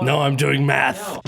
No, I'm doing math.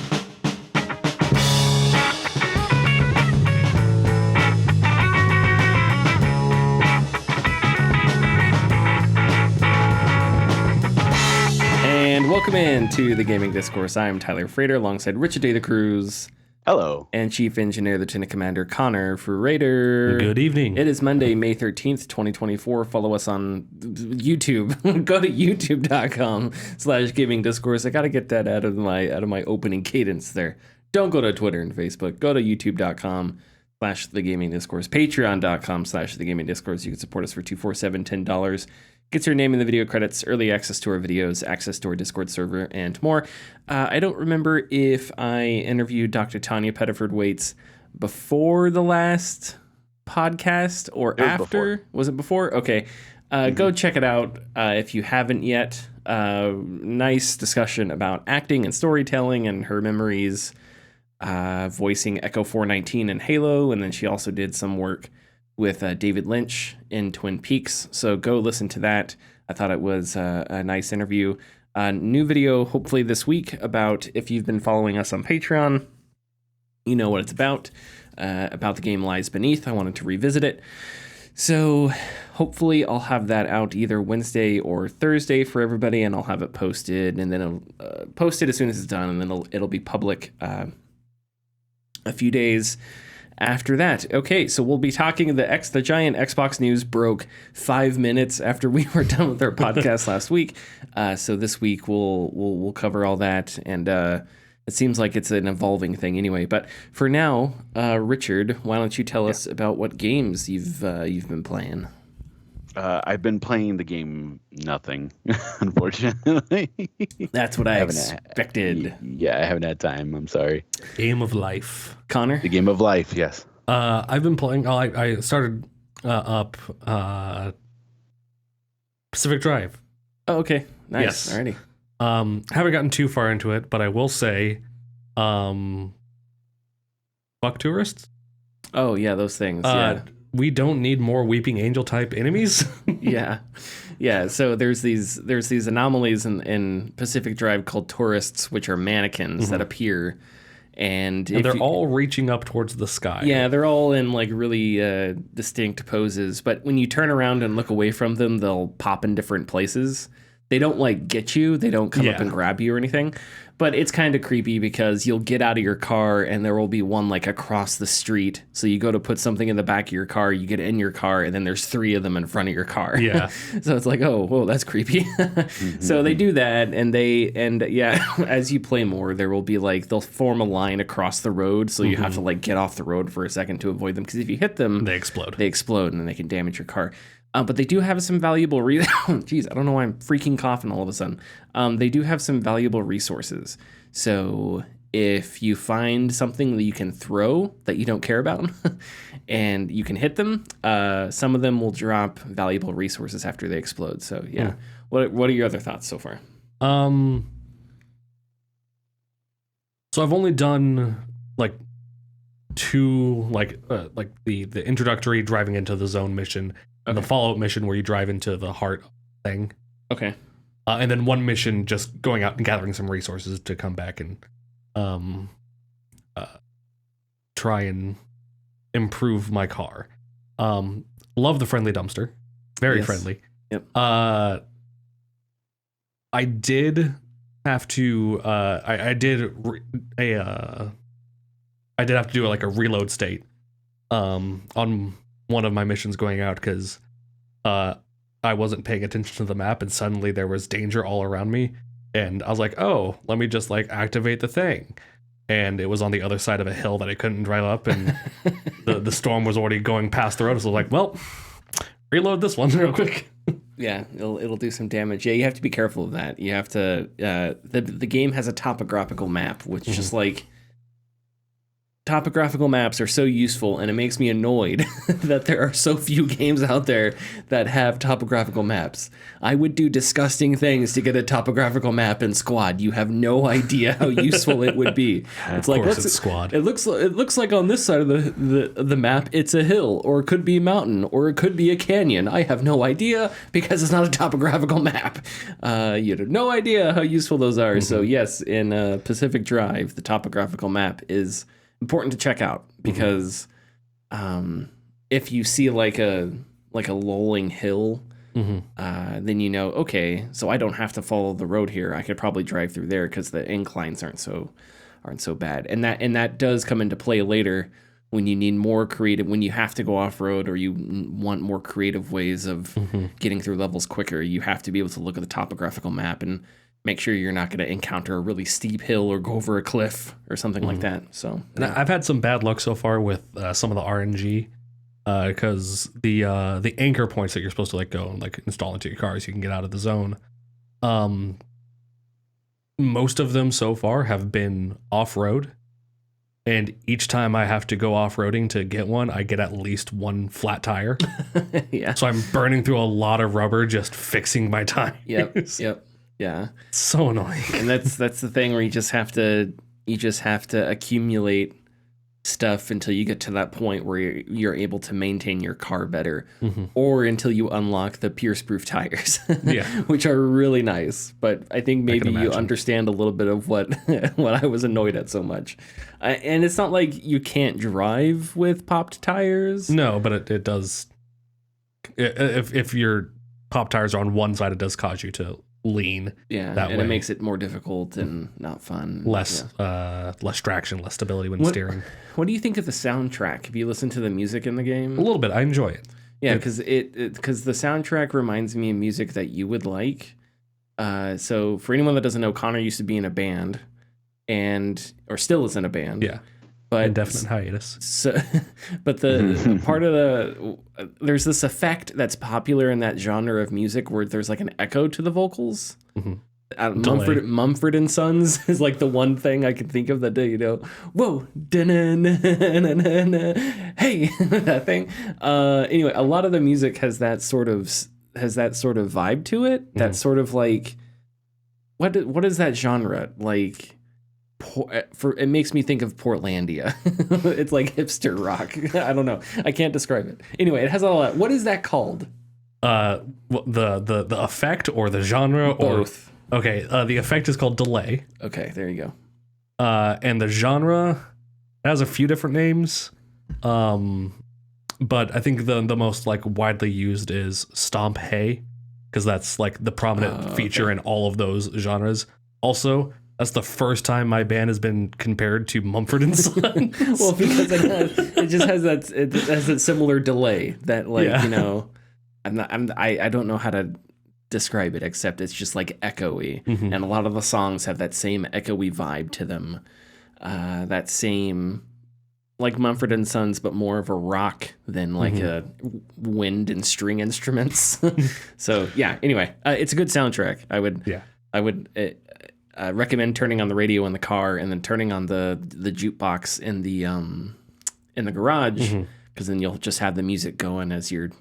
And welcome in to the Gaming Discourse. I'm Tyler Frater alongside Richard De La Cruz. Hello. And Chief Engineer Lieutenant Commander Connor Frater. Good evening. It is Monday, May 13th, 2024. Follow us on YouTube. Go to youtube.com/gaming discourse. I got to get that out of my opening cadence there. Don't go to Twitter and Facebook. Go to youtube.com/the gaming discourse. Patreon.com/the gaming discourse. You can support us for $247, $10. Gets your name in the video credits, early access to our videos, access to our Discord server, and more. I don't remember if I interviewed Dr. Tanya Pettiford-Waits before the last podcast or after. Before. Was it before? Okay. Go check it out if you haven't yet. Nice discussion about acting and storytelling and her memories voicing Echo 419 in Halo, and then she also did some work with David Lynch in Twin Peaks. So go listen to that. I thought it was a nice interview. New video hopefully this week about, if you've been following us on Patreon, you know what it's about the game Lies Beneath. I wanted to revisit it. So hopefully I'll have that out either Wednesday or Thursday for everybody, and I'll have it posted, and then I'll post it as soon as it's done, and then it'll be public a few days after that. Okay, so we'll be talking the giant Xbox news broke 5 minutes after we were done with our podcast last week. So this week we'll cover all that, and it seems like it's an evolving thing anyway. But for now, Richard, why don't you tell us about what games you've been playing? I've been playing the game Nothing, unfortunately. That's what I expected. I haven't had time. I'm sorry. Game of Life. Connor? The Game of Life, yes. I've been playing. I started up Pacific Drive. Oh, okay. Nice. Yes. Alrighty. Haven't gotten too far into it, but I will say, fuck tourists. Oh yeah, those things. Yeah. We don't need more Weeping Angel type enemies. Yeah. So there's these anomalies in Pacific Drive called tourists, which are mannequins that appear, and they're all reaching up towards the sky. Yeah, they're all in like really distinct poses. But when you turn around and look away from them, they'll pop in different places. They don't like get you. They don't come up and grab you or anything. But it's kind of creepy because you'll get out of your car and there will be one like across the street. So you go to put something in the back of your car, you get in your car, and then there's 3 of them in front of your car. Yeah. So it's like, oh, whoa, that's creepy. So they do that, and as you play more, there will be like, they'll form a line across the road. So you have to like get off the road for a second to avoid them. Because if you hit them, they explode. And then they can damage your car. But they do have some valuable Jeez, I don't know why I'm freaking coughing all of a sudden. They do have some valuable resources. So if you find something that you can throw that you don't care about and you can hit them, some of them will drop valuable resources after they explode. So yeah. What are your other thoughts so far? So I've only done like 2, like the introductory driving into the zone mission. And the follow-up mission where you drive into the heart thing. Okay. And then 1 mission just going out and gathering some resources to come back and try and improve my car. Love the friendly dumpster. Very friendly. Yep. I did have to I did have to do like a reload state on one of my missions going out because I wasn't paying attention to the map and suddenly there was danger all around me, and I was like, oh, let me just like activate the thing, and it was on the other side of a hill that I couldn't drive up, and the storm was already going past the road, so I was like, well, reload this one real quick. Yeah, it'll do some damage. Yeah, you have to be careful of that. You have to the game has a topographical map which just like topographical maps are so useful, and it makes me annoyed that there are so few games out there that have topographical maps. I would do disgusting things to get a topographical map in Squad. You have no idea how useful it would be. It's like, it's Squad. It looks like on this side of the map it's a hill, or it could be a mountain, or it could be a canyon. I have no idea because it's not a topographical map. You have no idea how useful those are. So yes, in Pacific Drive, the topographical map is important to check out because if you see like a lolling hill, then you know, okay, so I don't have to follow the road here. I could probably drive through there because the inclines aren't so bad. And that does come into play later when you need more creative, when you have to go off road or you want more creative ways of getting through levels quicker. You have to be able to look at the topographical map and make sure you're not going to encounter a really steep hill or go over a cliff or something like that. So yeah. I've had some bad luck so far with some of the RNG because the anchor points that you're supposed to like go and like install into your car so you can get out of the zone. Most of them so far have been off-road, and each time I have to go off-roading to get one, I get at least one flat tire. Yeah. So I'm burning through a lot of rubber just fixing my tires. Yep. Yeah. It's so annoying. And that's the thing where you just have to accumulate stuff until you get to that point where you're able to maintain your car better, or until you unlock the pierce-proof tires, which are really nice. But I think maybe you understand a little bit of what I was annoyed at so much. And it's not like you can't drive with popped tires. No, but it does. If your pop tires are on one side, it does cause you to lean. Yeah, that and way. it makes it more difficult and not fun. Less traction, less stability when steering. What do you think of the soundtrack? Have you listened to the music in the game? A little bit. I enjoy it. Yeah, because because the soundtrack reminds me of music that you would like. So for anyone that doesn't know, Connor used to be in a band, or still is in a band. Yeah. But indefinite hiatus. So, but the part of there's this effect that's popular in that genre of music where there's like an echo to the vocals. Mumford and Sons is like the one thing I can think of that, whoa, hey, that thing. Anyway, a lot of the music has that sort of vibe to it. That sort of like, what is that genre like? It makes me think of Portlandia. It's like hipster rock. I don't know. I can't describe it. Anyway, it has all that. What is that called? The effect or the genre? Both. Okay. The effect is called delay. Okay, there you go. And the genre has a few different names. But I think the most like widely used is stomp hay, because that's like the prominent feature in all of those genres. Also, that's the first time my band has been compared to Mumford and Sons. Well, because it just has that similar delay that I don't know how to describe it except it's just like echoey, and a lot of the songs have that same echoey vibe to them. That same like Mumford and Sons, but more of a rock than like a wind and string instruments. So yeah. Anyway, it's a good soundtrack. I would recommend turning on the radio in the car and then turning on the jukebox in the garage, because then you'll just have the music going as you're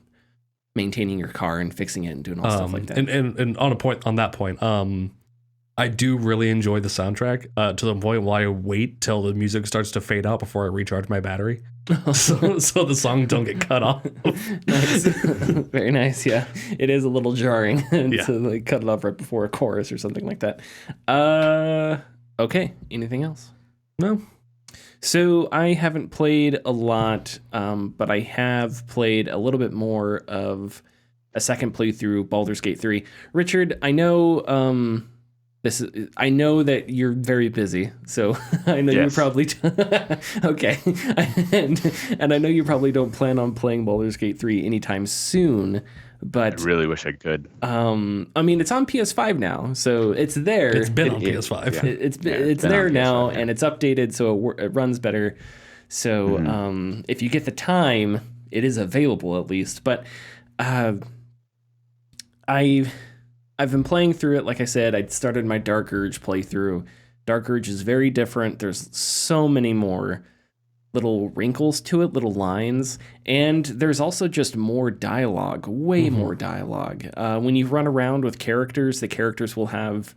maintaining your car and fixing it and doing all stuff like that. And on that point, I do really enjoy the soundtrack to the point where I wait till the music starts to fade out before I recharge my battery, so the song don't get cut off. Nice. Very nice. Yeah, it is a little jarring to like cut it off right before a chorus or something like that. Okay. Anything else? No. So I haven't played a lot, but I have played a little bit more of a second playthrough, Baldur's Gate 3. Richard, I know I know that you're very busy, so I know you probably okay, and I know you probably don't plan on playing Baldur's Gate 3 anytime soon. But I really wish I could. I mean, it's on PS5 now, so it's there. It's been on PS5. It's there now, and it's updated, so it runs better. So if you get the time, it is available at least. But I've been playing through it. Like I said, I started my Dark Urge playthrough. Dark Urge is very different. There's so many more little wrinkles to it, little lines, and there's also just more dialogue, way more dialogue. When you run around with characters, the characters will have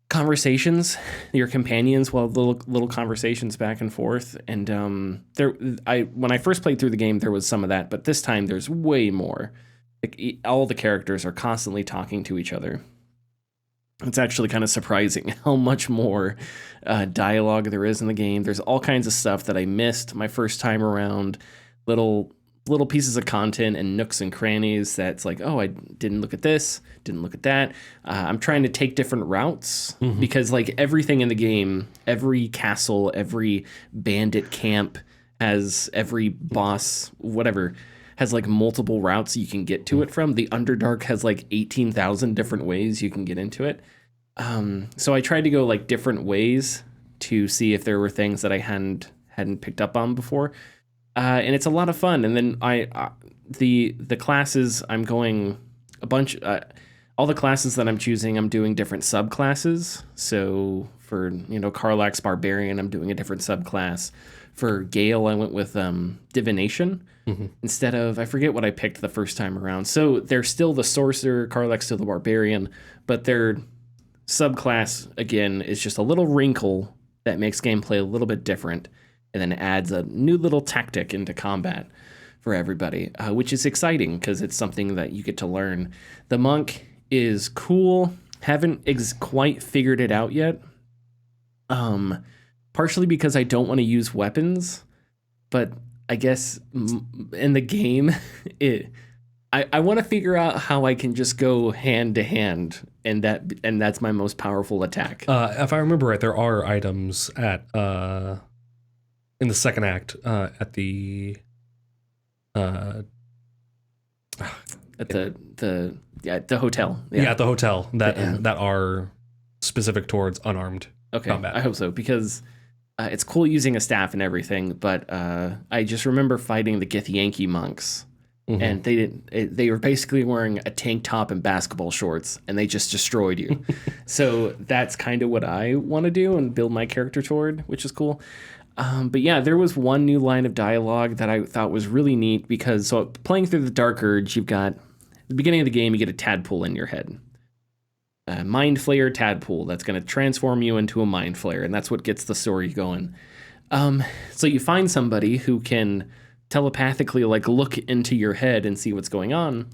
conversations, your companions will have little conversations back and forth, and when I first played through the game, there was some of that, but this time there's way more. Like, all the characters are constantly talking to each other. It's actually kind of surprising how much more dialogue there is in the game. There's all kinds of stuff that I missed my first time around, little pieces of content and nooks and crannies that's like, oh, I didn't look at this, didn't look at that. I'm trying to take different routes because like everything in the game, every castle, every bandit camp has, every boss, whatever, has like multiple routes you can get to it from. The Underdark has like 18,000 different ways you can get into it. So I tried to go like different ways to see if there were things that I hadn't picked up on before. And it's a lot of fun. And then the classes, I'm going a bunch, all the classes that I'm choosing, I'm doing different subclasses. So for, Karlach's Barbarian, I'm doing a different subclass. For Gale, I went with Divination instead of, I forget what I picked the first time around. So they're still the Sorcerer, Karlach's still the Barbarian, but their subclass, again, is just a little wrinkle that makes gameplay a little bit different and then adds a new little tactic into combat for everybody, which is exciting because it's something that you get to learn. The Monk is cool. Haven't quite figured it out yet. Partially because I don't want to use weapons, but I guess in the game, I want to figure out how I can just go hand to hand, and that's my most powerful attack. If I remember right, there are items at in the second act at the hotel. Yeah, at the hotel that are specific towards unarmed combat. I hope so, because it's cool using a staff and everything, but I just remember fighting the Githyanki monks, and they were basically wearing a tank top and basketball shorts, and they just destroyed you. So that's kind of what I want to do and build my character toward, which is cool. But yeah, there was one new line of dialogue that I thought was really neat because, so playing through the Dark Urge, you've got, at the beginning of the game, you get a tadpole in your head. A Mind Flayer tadpole that's going to transform you into a Mind Flayer, and that's what gets the story going. So you find somebody who can telepathically like look into your head and see what's going on,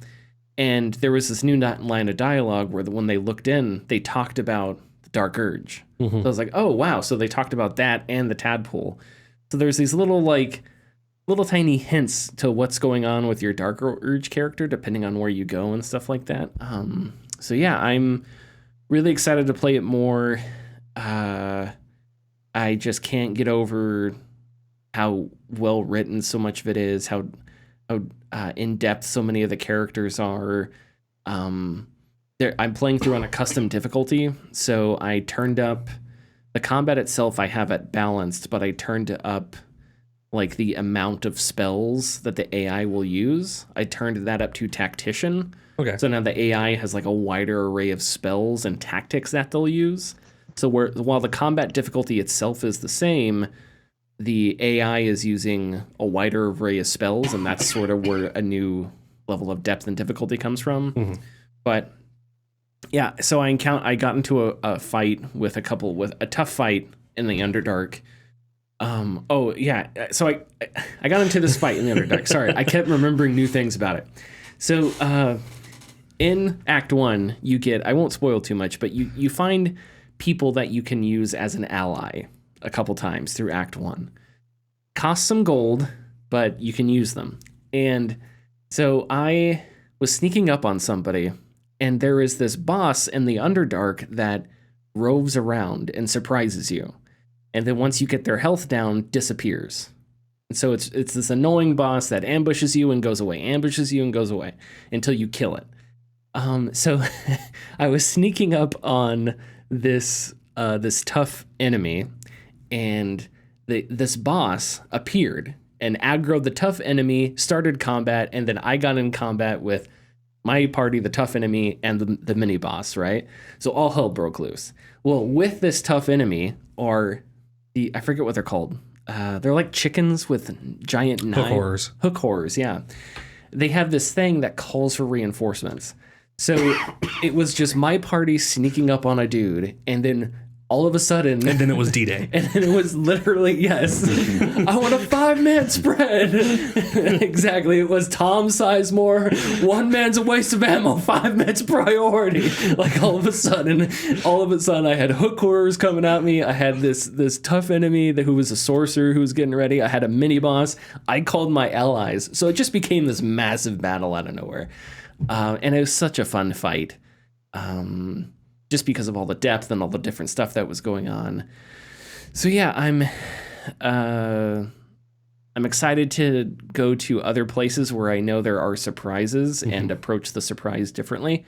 and there was this new line of dialogue where when they looked in, they talked about the Dark Urge. So I was like, oh wow, so they talked about that and the tadpole. So there's these little tiny hints to what's going on with your Dark Urge character depending on where you go and stuff like that. So yeah, I'm really excited to play it more. I just can't get over how well written so much of it is, how in depth so many of the characters are. I'm playing through on a custom difficulty, so I turned up the combat itself. I have it balanced, but I turned up like the amount of spells that the AI will use. I turned that up to Tactician. Okay. So now the AI has like a wider array of spells and tactics that they'll use. So while the combat difficulty itself is the same, the AI is using a wider array of spells, and that's sort of where a new level of depth and difficulty comes from. But yeah, so I got into a fight with a tough fight in the Underdark. So I got into this fight in the Underdark. Sorry, I kept remembering new things about it. So in Act 1, you get, I won't spoil too much, but you find people that you can use as an ally a couple times through Act 1. Cost some gold, but you can use them. And so I was sneaking up on somebody, and there is this boss in the Underdark that roves around and surprises you. And then once you get their health down, disappears. And so it's this annoying boss that ambushes you and goes away, until you kill it. So I was sneaking up on this tough enemy, and this boss appeared and aggroed the tough enemy, started combat, and then I got in combat with my party, the tough enemy, and the mini boss, right? So all hell broke loose. Well, with this tough enemy are I forget what they're called. they're like chickens with giant Hook horrors. Hook horrors, yeah. They have this thing that calls for reinforcements. So it was just my party sneaking up on a dude, and then all of a sudden... And then it was D-Day. And then it was literally, yes, I want a 5-man spread. Exactly. It was Tom Sizemore, 1 man's a waste of ammo, 5 men's priority. Like all of a sudden, I had hook horrors coming at me. I had this tough enemy who was a sorcerer who was getting ready. I had a mini boss. I called my allies. So it just became this massive battle out of nowhere. And it was such a fun fight. Just because of all the depth and all the different stuff that was going on. So yeah, I'm excited to go to other places where I know there are surprises and approach the surprise differently.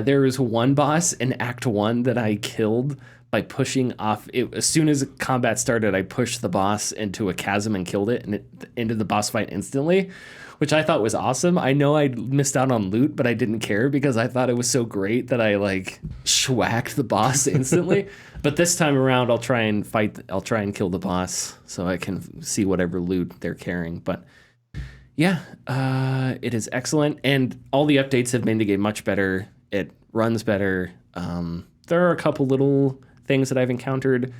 There was one boss in Act 1 that I killed by pushing off. As soon as combat started, I pushed the boss into a chasm and killed it, and it ended the boss fight instantly, which I thought was awesome. I know I missed out on loot, but I didn't care because I thought it was so great that I like schwacked the boss instantly. But this time around, I'll try and kill the boss so I can see whatever loot they're carrying. But yeah, it is excellent. And all the updates have made the game much better. It runs better. There are a couple little things that I've encountered,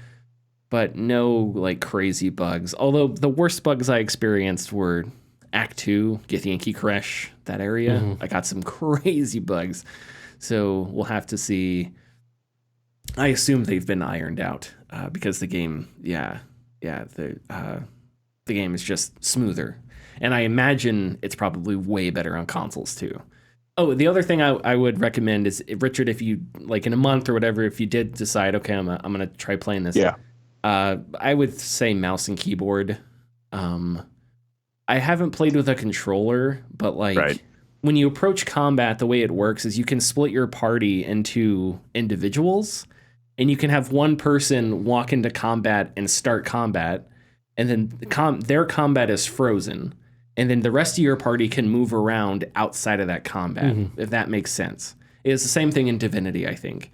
but no like crazy bugs. Although the worst bugs I experienced were Act 2, Githyanki Kresh, that area. I got some crazy bugs. So we'll have to see. I assume they've been ironed out because the game, the game is just smoother. And I imagine it's probably way better on consoles too. Oh, the other thing I would recommend is, Richard, if you, like in a month or whatever, if you did decide, okay, I'm going to try playing this. Yeah. I would say mouse and keyboard. I haven't played with a controller, but like when you approach combat, the way it works is you can split your party into individuals, and you can have one person walk into combat and start combat, and then their combat is frozen, and then the rest of your party can move around outside of that combat, if that makes sense. It's the same thing in Divinity, I think.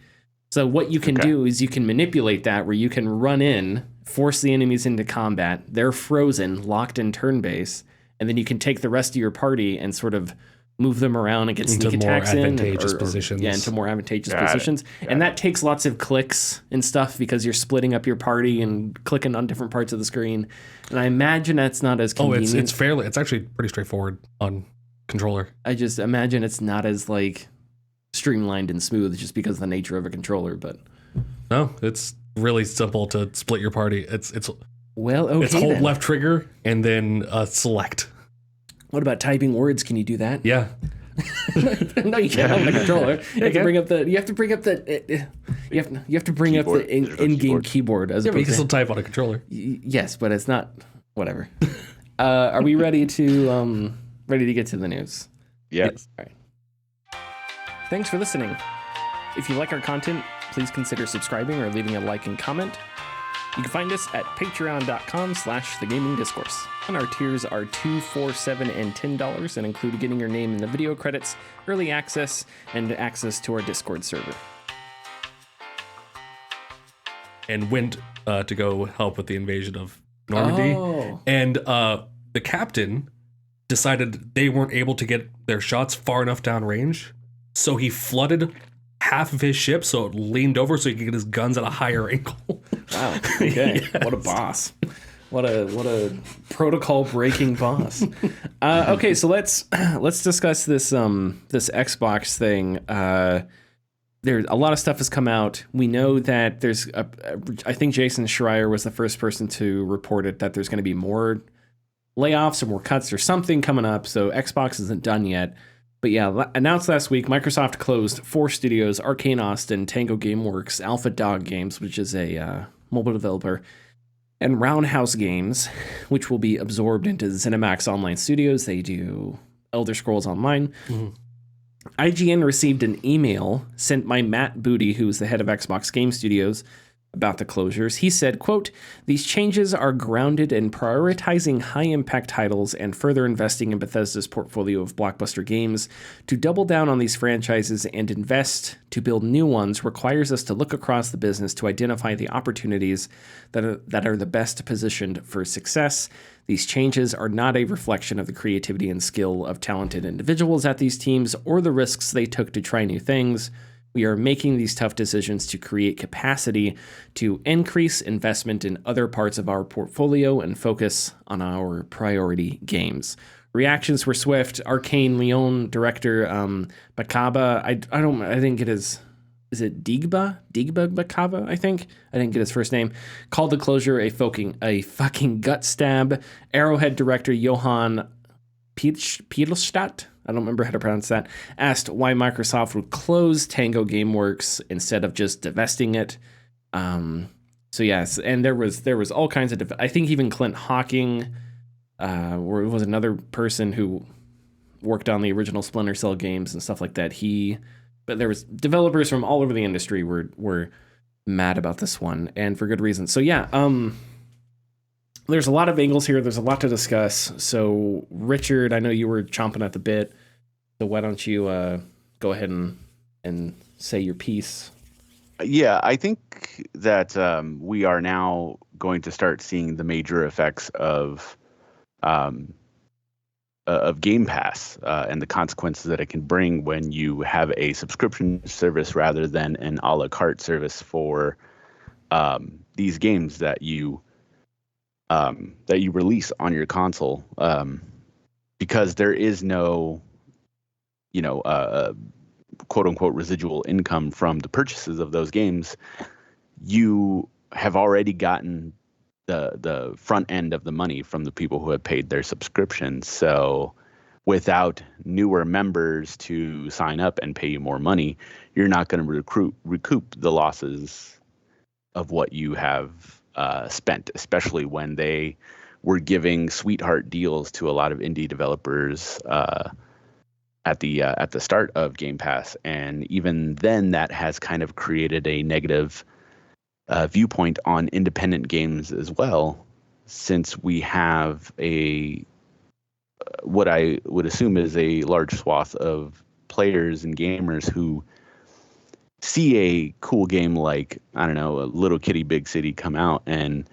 So what you can do is you can manipulate that where you can run in, force the enemies into combat. They're frozen, locked in turn base, and then you can take the rest of your party and sort of move them around and get sneak attacks positions. Yeah, into more advantageous positions. And that takes lots of clicks and stuff because you're splitting up your party and clicking on different parts of the screen. And I imagine that's not as convenient. It's actually pretty straightforward on controller. I just imagine it's not as like streamlined and smooth just because of the nature of a controller, but no, it's really simple to split your party. It's hold then. left trigger and then select. What about typing words? Can you do that? Yeah. No, you can't on the controller. You have to bring up the in-game keyboard as but you can still type on a controller. Yes, but it's not whatever. Are we ready to get to the news? Yes. All right. Thanks for listening. If you like our content, please consider subscribing or leaving a like and comment. You can find us at patreon.com/thegamingdiscourse. And our tiers are $2, $4, $7, and $10 and include getting your name in the video credits, early access, and access to our Discord server. And went to go help with the invasion of Normandy. Oh. And the captain decided they weren't able to get their shots far enough downrange. So he flooded half of his ship so it leaned over so he could get his guns at a higher angle. Wow. Okay. Yes. What a boss. What a protocol breaking boss. Okay, so let's discuss this Xbox thing. There's a lot of stuff has come out. We know that there's I think Jason Schreier was the first person to report it, that there's going to be more layoffs or more cuts or something coming up. So Xbox isn't done yet. But yeah, announced last week, Microsoft closed 4 studios: Arcane Austin, Tango Gameworks, Alpha Dog Games, which is a mobile developer, and Roundhouse Games, which will be absorbed into ZeniMax Online Studios. They do Elder Scrolls Online. IGN received an email sent by Matt Booty, who is the head of Xbox Game Studios, about the closures. He said, quote, "These changes are grounded in prioritizing high-impact titles and further investing in Bethesda's portfolio of blockbuster games. To double down on these franchises and invest to build new ones requires us to look across the business to identify the opportunities that are the best positioned for success. These changes are not a reflection of the creativity and skill of talented individuals at these teams or the risks they took to try new things. We are making these tough decisions to create capacity to increase investment in other parts of our portfolio and focus on our priority games." Reactions were swift. Arcane Leon director Bakaba, I didn't get his, is it Digba Bakaba? I didn't get his first name. Called the closure a fucking gut stab. Arrowhead director Johan Piedelstadt, I don't remember how to pronounce that, asked why Microsoft would close Tango Gameworks instead of just divesting it. So yes, and there was all kinds of, I think even Clint Hawking, was another person who worked on the original Splinter Cell games and stuff like that. But there was developers from all over the industry were mad about this one, and for good reason. So yeah, there's a lot of angles here. There's a lot to discuss. So, Richard, I know you were chomping at the bit. So why don't you go ahead and say your piece? Yeah, I think that we are now going to start seeing the major effects of Game Pass and the consequences that it can bring when you have a subscription service rather than an a la carte service for these games that you release on your console, because there is no, quote unquote residual income from the purchases of those games. You have already gotten the front end of the money from the people who have paid their subscriptions. So without newer members to sign up and pay you more money, you're not going to recoup the losses of what you have spent, especially when they were giving sweetheart deals to a lot of indie developers at the start of Game Pass, and even then, that has kind of created a negative viewpoint on independent games as well, since we have what I would assume is a large swath of players and gamers who see a cool game like, I don't know, a Little Kitty Big City come out, and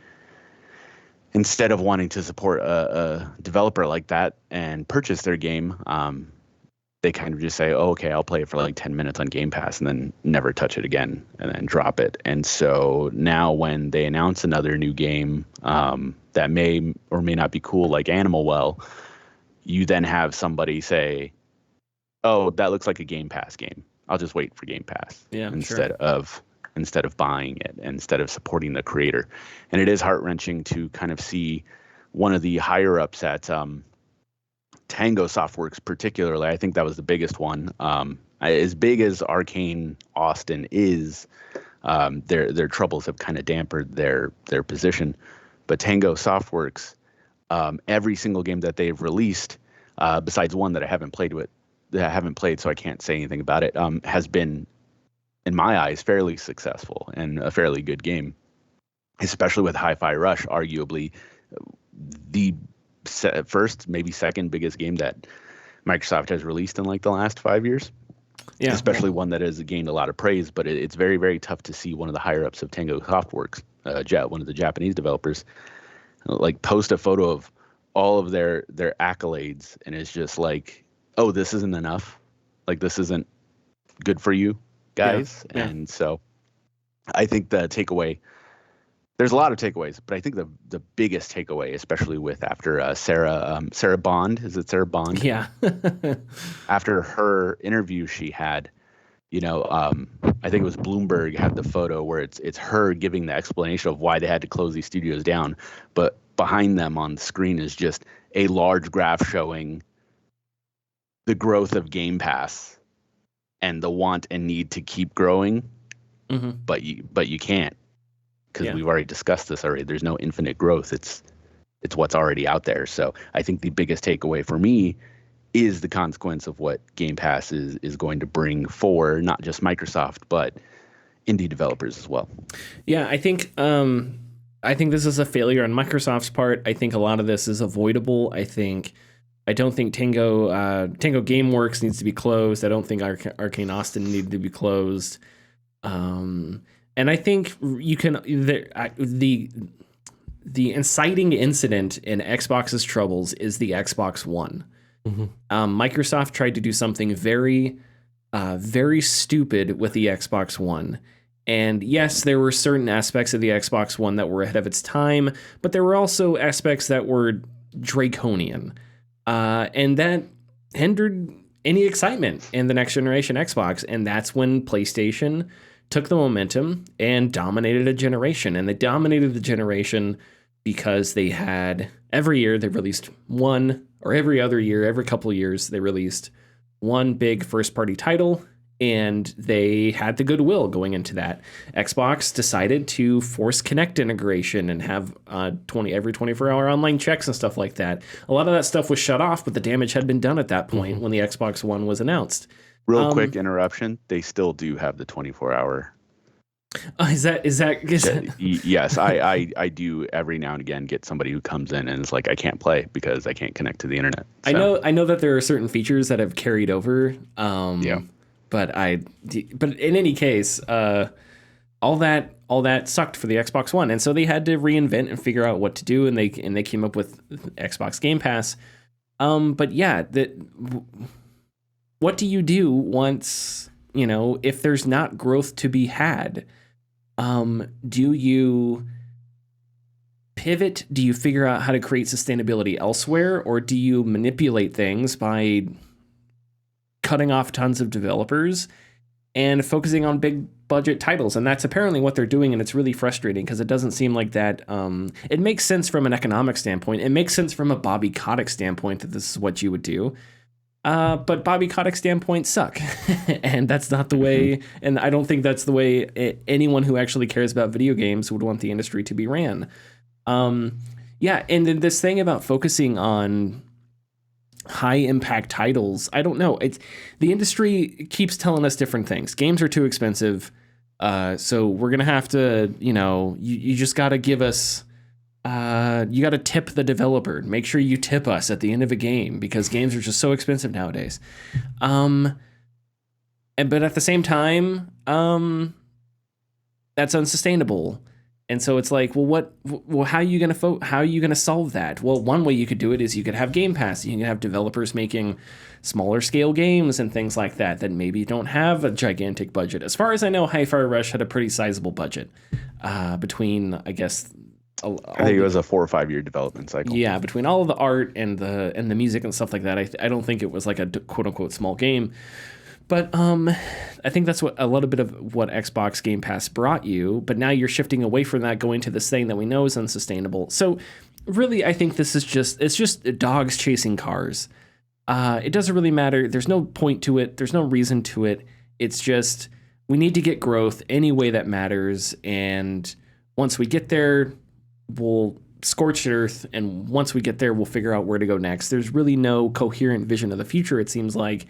instead of wanting to support a developer like that and purchase their game, they kind of just say, oh, okay, I'll play it for like 10 minutes on Game Pass and then never touch it again and then drop it. And so now when they announce another new game that may or may not be cool, like Animal Well, you then have somebody say, oh, that looks like a Game Pass game. I'll just wait for Game Pass instead of buying it, instead of supporting the creator. And it is heart-wrenching to kind of see one of the higher ups at Tango Softworks particularly. I think that was the biggest one. As big as Arcane Austin is, their troubles have kind of dampened their position. But Tango Softworks, every single game that they've released, besides one that I haven't played, so I can't say anything about it, has been, in my eyes, fairly successful and a fairly good game, especially with Hi-Fi Rush, arguably the first, maybe second biggest game that Microsoft has released in like the last 5 years. Yeah, especially one that has gained a lot of praise, but it's very, very tough to see one of the higher ups of Tango Softworks, one of the Japanese developers, like post a photo of all of their accolades, and it's just like, oh, this isn't enough. Like, this isn't good for you guys. Yeah. And so I think the takeaway, there's a lot of takeaways, but I think the biggest takeaway, especially with after Sarah Bond, is it Sarah Bond? Yeah. After her interview she had, I think it was Bloomberg had the photo where it's her giving the explanation of why they had to close these studios down, but behind them on the screen is just a large graph showing the growth of Game Pass and the want and need to keep growing, but you can't, because we've already discussed this already. There's no infinite growth. It's what's already out there. So I think the biggest takeaway for me is the consequence of what Game Pass is going to bring for not just Microsoft, but indie developers as well. Yeah, I think this is a failure on Microsoft's part. I think a lot of this is avoidable. I don't think Tango GameWorks needs to be closed. I don't think Arcane Austin needed to be closed. And I think you can the inciting incident in Xbox's troubles is the Xbox One. Mm-hmm. Microsoft tried to do something very, very stupid with the Xbox One. And yes, there were certain aspects of the Xbox One that were ahead of its time, but there were also aspects that were draconian. And that hindered any excitement in the next generation Xbox. And that's when PlayStation took the momentum and dominated a generation. And they dominated the generation because they had every year they released one, or every other year, every couple of years, they released one big first party title. And they had the goodwill going into that. Xbox decided to force Kinect integration and have every 24-hour online checks and stuff like that. A lot of that stuff was shut off, but the damage had been done at that point when the Xbox One was announced. Real quick interruption. They still do have the 24-hour. Is that Yes, I do every now and again get somebody who comes in and is like, I can't play because I can't connect to the internet. So. I know that there are certain features that have carried over. Yeah. But in any case, all that sucked for the Xbox One, and so they had to reinvent and figure out what to do, and they came up with Xbox Game Pass. But yeah, what do you do once, if there's not growth to be had? Do you pivot? Do you figure out how to create sustainability elsewhere, or do you manipulate things by cutting off tons of developers and focusing on big budget titles? And that's apparently what they're doing, and it's really frustrating because it doesn't seem like that. It makes sense from an economic standpoint. It makes sense from a Bobby Kotick standpoint that this is what you would do. But Bobby Kotick standpoints suck. And that's not the way, and I don't think that's the way anyone who actually cares about video games would want the industry to be ran. Yeah, and then this thing about focusing on high impact titles, I don't know. The industry keeps telling us different things. Games are too expensive, so we're gonna have to, you just gotta give us, you gotta tip the developer. Make sure you tip us at the end of a game because games are just so expensive nowadays. But at the same time, that's unsustainable. And so it's like, how are you gonna solve that? Well, one way you could do it is you could have Game Pass. You can have developers making smaller scale games and things like that maybe don't have a gigantic budget. As far as I know, Hi-Fi Rush had a pretty sizable budget between, I guess, I think it was a 4 or 5 year development cycle. Yeah, between all of the art and the music and stuff like that, I don't think it was like a quote unquote small game. But I think that's what a little bit of what Xbox Game Pass brought you. But now you're shifting away from that, going to this thing that we know is unsustainable. So really, I think this is just dogs chasing cars. It doesn't really matter. There's no point to it. There's no reason to it. It's just we need to get growth any way that matters. And once we get there, we'll scorch earth. And once we get there, we'll figure out where to go next. There's really no coherent vision of the future, it seems like.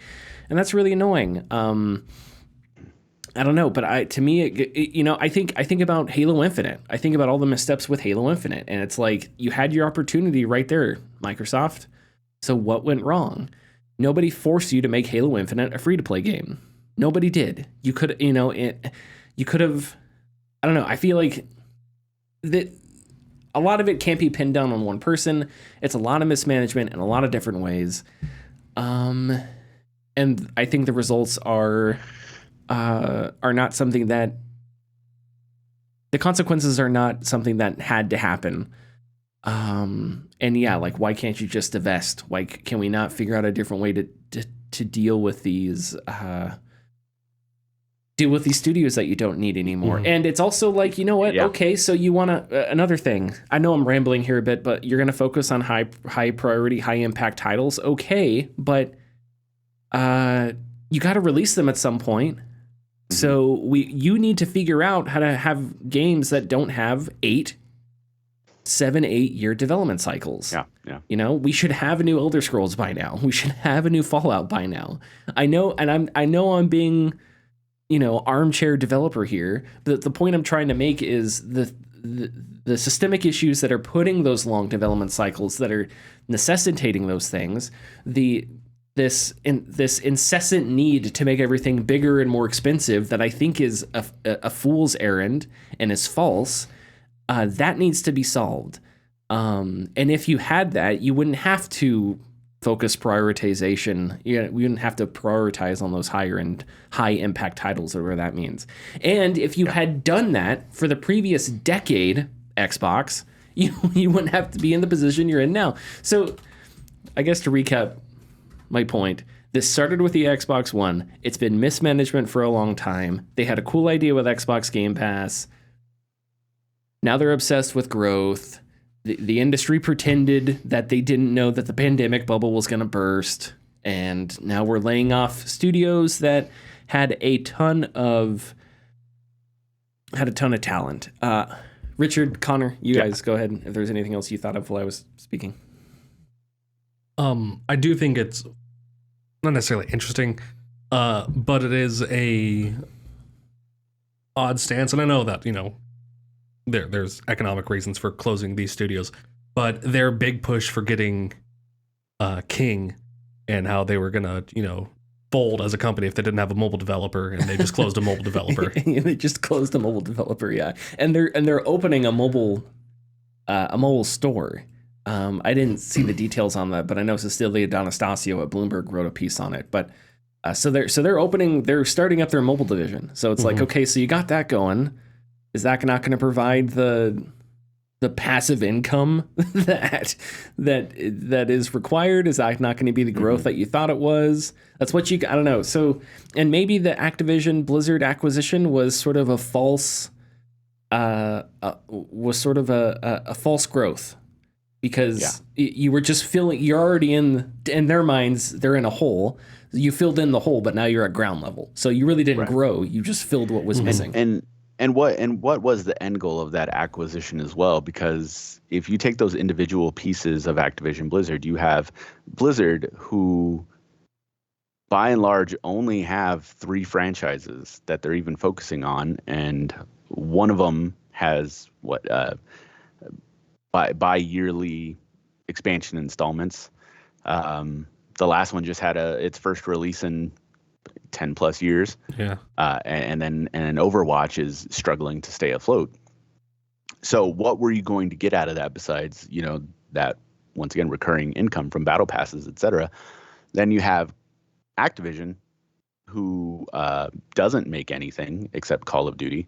And that's really annoying. I don't know, but I think about Halo Infinite. I think about all the missteps with Halo Infinite, and it's like you had your opportunity right there, Microsoft. So what went wrong? Nobody forced you to make Halo Infinite a free-to-play game. Nobody did. You could, you could have. I don't know. I feel like that a lot of it can't be pinned down on one person. It's a lot of mismanagement in a lot of different ways. And I think the results are not something that the consequences are not something that had to happen. And yeah, like, why can't you just divest? Why can we not figure out a different way to deal with these studios that you don't need anymore? Mm-hmm. And it's also like, you know what? Yeah. Okay, so you want to another thing. I know I'm rambling here a bit, but you're going to focus on high priority, high impact titles. Okay, but you got to release them at some point. Mm-hmm. So you need to figure out how to have games that don't have 7, 8 year development cycles. Yeah. We should have a new Elder Scrolls by now. We should have a new Fallout by now. I know I'm being armchair developer here. The point I'm trying to make is the systemic issues that are putting those long development cycles, that are necessitating those things, this incessant need to make everything bigger and more expensive, that I think is a fool's errand and is false. That needs to be solved. And if you had that, you wouldn't have to focus prioritization. We wouldn't have to prioritize on those higher end, high impact titles, or whatever that means. And if you had done that for the previous decade, Xbox, you wouldn't have to be in the position you're in now. So I guess to recap my point, this started with the Xbox One. It's been mismanagement for a long time. They had a cool idea with Xbox Game Pass. Now they're obsessed with growth. The industry pretended that they didn't know that the pandemic bubble was going to burst. And now we're laying off studios that had a ton of talent. Richard, Connor, you guys go ahead if there's anything else you thought of while I was speaking. I do think it's not necessarily interesting, but it is a odd stance, and I know that there's economic reasons for closing these studios, but their big push for getting King, and how they were gonna fold as a company if they didn't have a mobile developer, and they just closed a mobile developer. They just closed a mobile developer, yeah, and they're opening a mobile store. I didn't see the details on that, but I know Cecilia D'Anastasio at Bloomberg wrote a piece on it. But so they're starting up their mobile division. So it's like, okay, so you got that going. Is that not going to provide the passive income that is required? Is that not going to be the growth that you thought it was? That's what I don't know. So, and maybe the Activision Blizzard acquisition was sort of a false false growth. Because you were just you're already in their minds, they're in a hole. You filled in the hole, but now you're at ground level. So you really didn't grow. You just filled what was missing. And what was the end goal of that acquisition as well? Because if you take those individual pieces of Activision Blizzard, you have Blizzard, who by and large only have 3 franchises that they're even focusing on, and one of them has by yearly expansion installments. The last one just had its first release in 10 plus years. Yeah. And Overwatch is struggling to stay afloat. So what were you going to get out of that besides, that once again recurring income from battle passes, etc.? Then you have Activision, who doesn't make anything except Call of Duty.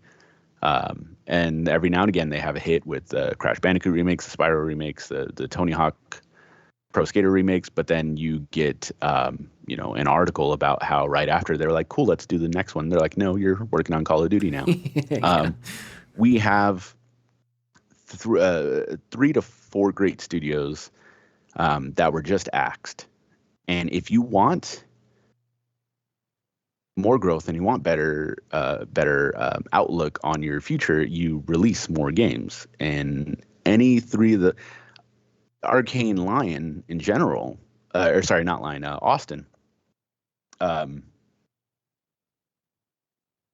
And every now and again they have a hit with the Crash Bandicoot remakes, the Spyro remakes, the Tony Hawk Pro Skater remakes. But then you get, an article about how right after they're like, cool, let's do the next one. They're like, no, you're working on Call of Duty now. We have 3 to 4 great studios that were just axed. And if you want more growth and you want better outlook on your future, you release more games. And any 3 of the Arcane, Lion in general, Austin,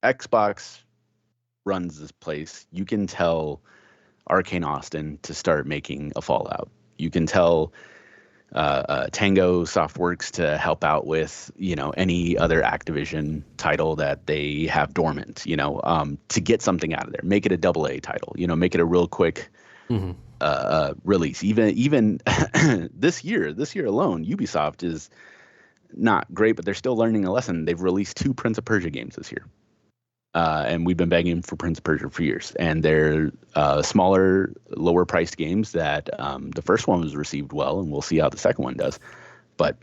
Xbox runs this place. You can tell Arcane Austin to start making a Fallout. You can tell Tango Softworks to help out with any other Activision title that they have dormant, to get something out of there. Make it a AA title, make it a real quick release. Even this year alone, Ubisoft is not great, but they're still learning a lesson. They've released 2 Prince of Persia games this year. And we've been begging for Prince of Persia for years. And they're smaller, lower-priced games that the first one was received well, and we'll see how the second one does. But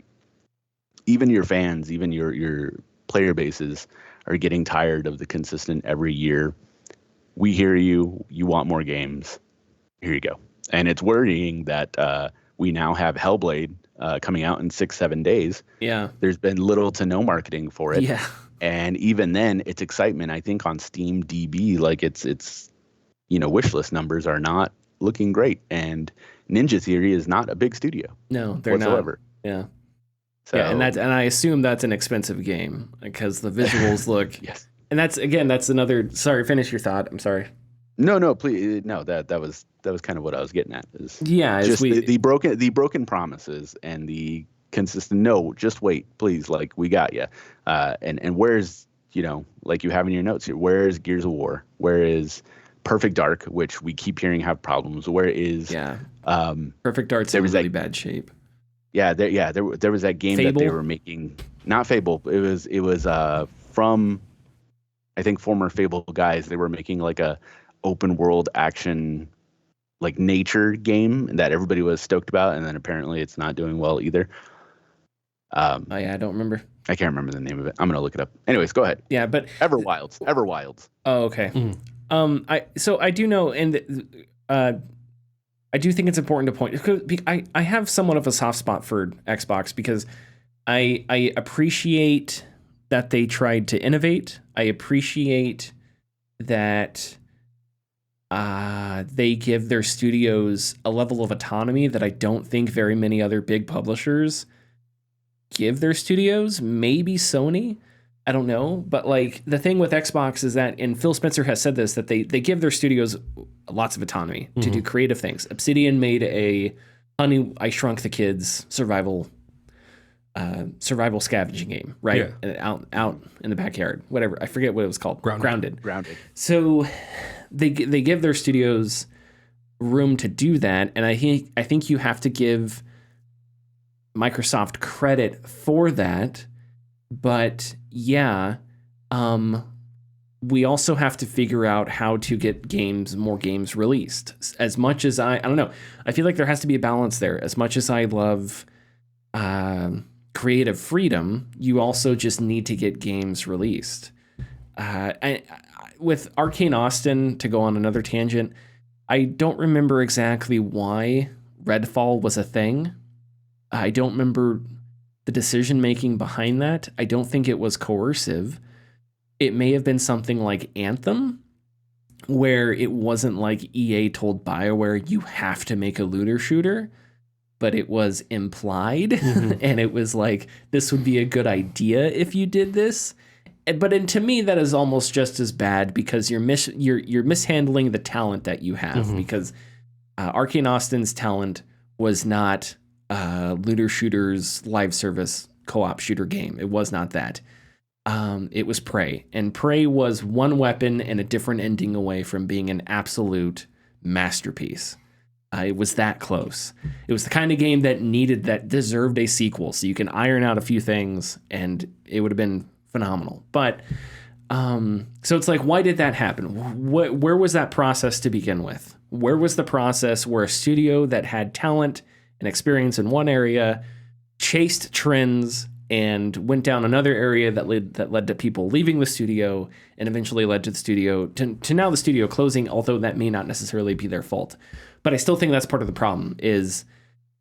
even your fans, even your player bases are getting tired of the consistent every year. We hear you. You want more games. Here you go. And it's worrying that we now have Hellblade coming out in 6-7 days. Yeah. There's been little to no marketing for it. Yeah. And even then, its excitement, I think, on Steam DB, like its wish list numbers are not looking great. And Ninja Theory is not a big studio. No, they're whatsoever. Not. Yeah. So, yeah, and I assume that's an expensive game because the visuals look that's another. Sorry, finish your thought. I'm sorry. No, please, no. That was kind of what I was getting at. Is Yeah, just the broken promises and the consistent. No, just wait, please. Like, we got you. And where's, like you have in your notes here, where is Gears of War? Where is Perfect Dark, which we keep hearing have problems? Where is Perfect Dark's in really bad shape. Yeah, there was that game Fable? that they were making. Not Fable. It was from, I think, former Fable guys. They were making like a open world action, like nature game that everybody was stoked about, and then apparently it's not doing well either. I don't remember. I can't remember the name of it. I'm gonna look it up. Anyways, go ahead. Yeah, but Everwilds. Oh, okay. I do know, and I do think it's important to point, because I have somewhat of a soft spot for Xbox, because I appreciate that they tried to innovate. I appreciate that they give their studios a level of autonomy that I don't think very many other big publishers give their studios. Maybe Sony, I don't know. But like, the thing with Xbox is that, and Phil Spencer has said this, that they give their studios lots of autonomy to do creative things. Obsidian made a Honey, I Shrunk the Kids survival scavenging game, right? Yeah. Out in the backyard, whatever. I forget what it was called. Grounded. So they give their studios room to do that, and I think you have to give Microsoft credit for that. But yeah, we also have to figure out how to get more games released. As much as I don't know, I feel like there has to be a balance there. As much as I love creative freedom, you also just need to get games released. With Arcane Austin, to go on another tangent, I don't remember exactly why Redfall was a thing. I don't remember the decision making behind that. I don't think it was coercive. It may have been something like Anthem, where it wasn't like EA told BioWare, you have to make a looter shooter, but it was implied. And it was like, this would be a good idea if you did this. But to me, that is almost just as bad, because you're mishandling the talent that you have. Because Arcane Austin's talent was not looter shooters live service co-op shooter game. It was not that. It was Prey, and Prey was one weapon and a different ending away from being an absolute masterpiece. It was that close. It was the kind of game that deserved a sequel, so you can iron out a few things and it would have been phenomenal. But so it's like, why did that happen? Where was that process to begin with? Where was the process where a studio that had talent and experience in one area chased trends and went down another area that led to people leaving the studio, and eventually led to the studio to now the studio closing, although that may not necessarily be their fault. But I still think that's part of the problem, is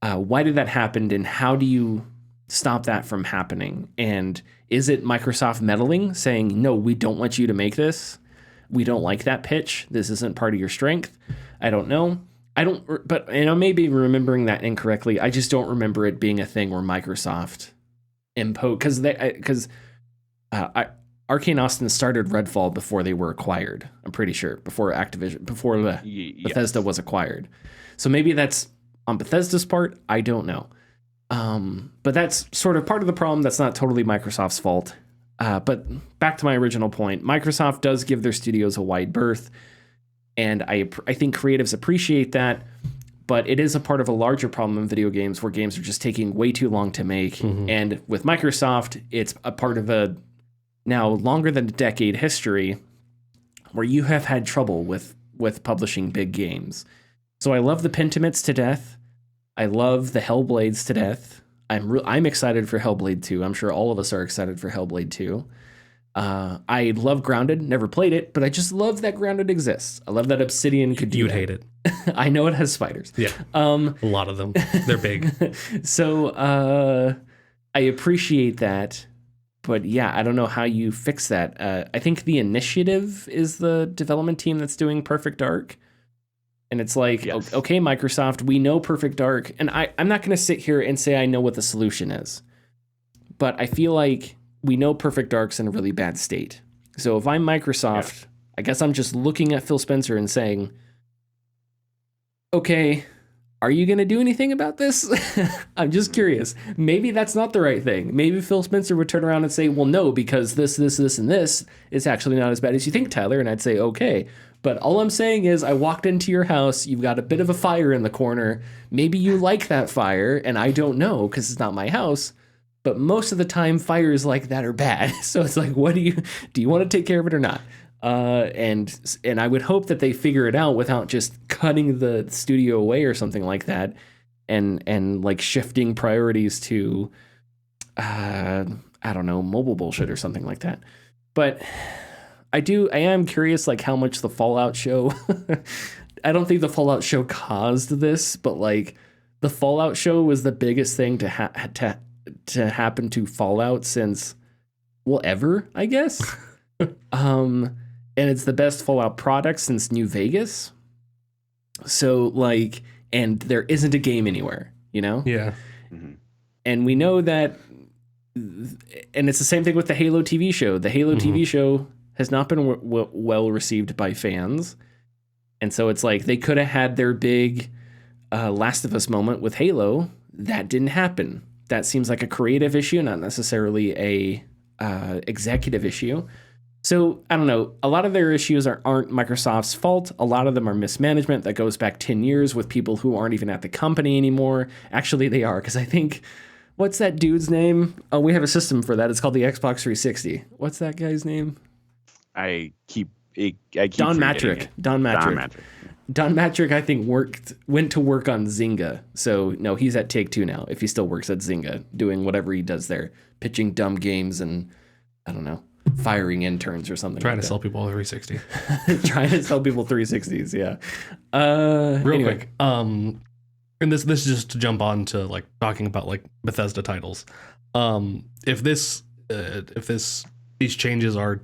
why did that happen, and how do you stop that from happening? And is it Microsoft meddling, saying, no, we don't want you to make this. We don't like that pitch. This isn't part of your strength. I don't know. But I may be remembering that incorrectly. I just don't remember it being a thing where Microsoft imposed, because Arcane Austin started Redfall before they were acquired. I'm pretty sure before Bethesda was acquired. So maybe that's on Bethesda's part. I don't know. But that's sort of part of the problem. That's not totally Microsoft's fault. But back to my original point, Microsoft does give their studios a wide berth, and I think creatives appreciate that. But it is a part of a larger problem in video games, where games are just taking way too long to make. And with Microsoft, it's a part of a now longer than a decade history where you have had trouble with publishing big games. So I love the Pentiments to death. I love the Hellblades to death. I'm excited for Hellblade 2. I'm sure all of us are excited for Hellblade 2. I love Grounded. Never played it, but I just love that Grounded exists. I love that Obsidian could do You'd that. hate it. I know it has spiders. Yeah. A lot of them. They're big. So I appreciate that. But yeah, I don't know how you fix that. I think the Initiative is the development team that's doing Perfect Dark. And it's like, yes. Okay, Microsoft, we know Perfect Dark. And I'm not going to sit here and say I know what the solution is. But I feel like we know Perfect Dark's in a really bad state. So if I'm Microsoft, I guess I'm just looking at Phil Spencer and saying, okay, are you going to do anything about this? I'm just curious. Maybe that's not the right thing. Maybe Phil Spencer would turn around and say, well, no, because this, and this is actually not as bad as you think, Tyler. And I'd say, okay. But all I'm saying is I walked into your house. You've got a bit of a fire in the corner. Maybe you like that fire, and I don't know because it's not my house. But most of the time, fires like that are bad. So it's like, what do you want to take care of it or not? And I would hope that they figure it out without just cutting the studio away or something like that, and like shifting priorities to, I don't know, mobile bullshit or something like that. But I am curious, like, how much the Fallout show. I don't think the Fallout show caused this, but like the Fallout show was the biggest thing to happen to Fallout since, well, ever, I guess. And it's the best Fallout product since New Vegas. So like, and there isn't a game anywhere, you know? Yeah. Mm-hmm. And we know that, and it's the same thing with the Halo TV show. The Halo TV show has not been well received by fans. And so it's like they could have had their big Last of Us moment with Halo. That didn't happen. That seems like a creative issue, not necessarily a executive issue. So I don't know. A lot of their issues aren't Microsoft's fault. A lot of them are mismanagement that goes back 10 years with people who aren't even at the company anymore. Actually, they are, because I think, what's that dude's name? Oh, we have a system for that. It's called the Xbox 360. What's that guy's name? I keep Don Matrick. Don Matrick, I think, went to work on Zynga. So no, he's at Take-Two now. If he still works at Zynga, doing whatever he does there, pitching dumb games and I don't know, firing interns or something. Trying to sell people a 360. Trying to sell people 360s. Yeah. Real quick. And this is just to jump on to like talking about like Bethesda titles. If these changes are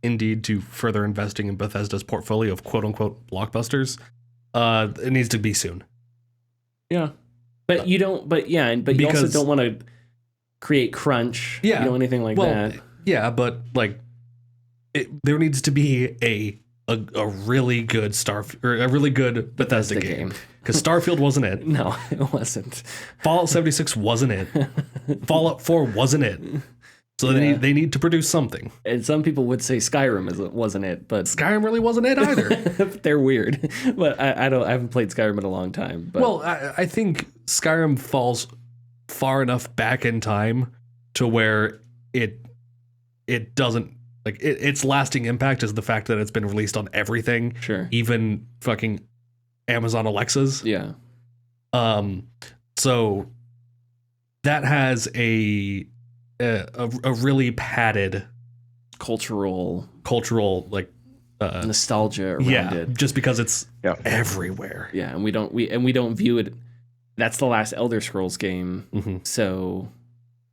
indeed to further investing in Bethesda's portfolio of quote unquote blockbusters, it needs to be soon. Yeah. But you don't, you also don't want to create crunch, anything like that. Yeah, but like there needs to be a really good a really good Bethesda game. Because Starfield wasn't it. No, it wasn't. Fallout 76 wasn't it. Fallout 4 wasn't it. So they need to produce something. And some people would say Skyrim wasn't it, but Skyrim really wasn't it either. They're weird. But I haven't played Skyrim in a long time. But. Well, I think Skyrim falls far enough back in time to where it doesn't like its lasting impact is the fact that it's been released on everything. Sure. Even fucking Amazon Alexas. Yeah. So that has a really padded cultural like nostalgia around it. Just because it's everywhere. Yeah, and we don't view it. That's the last Elder Scrolls game. Mm-hmm. So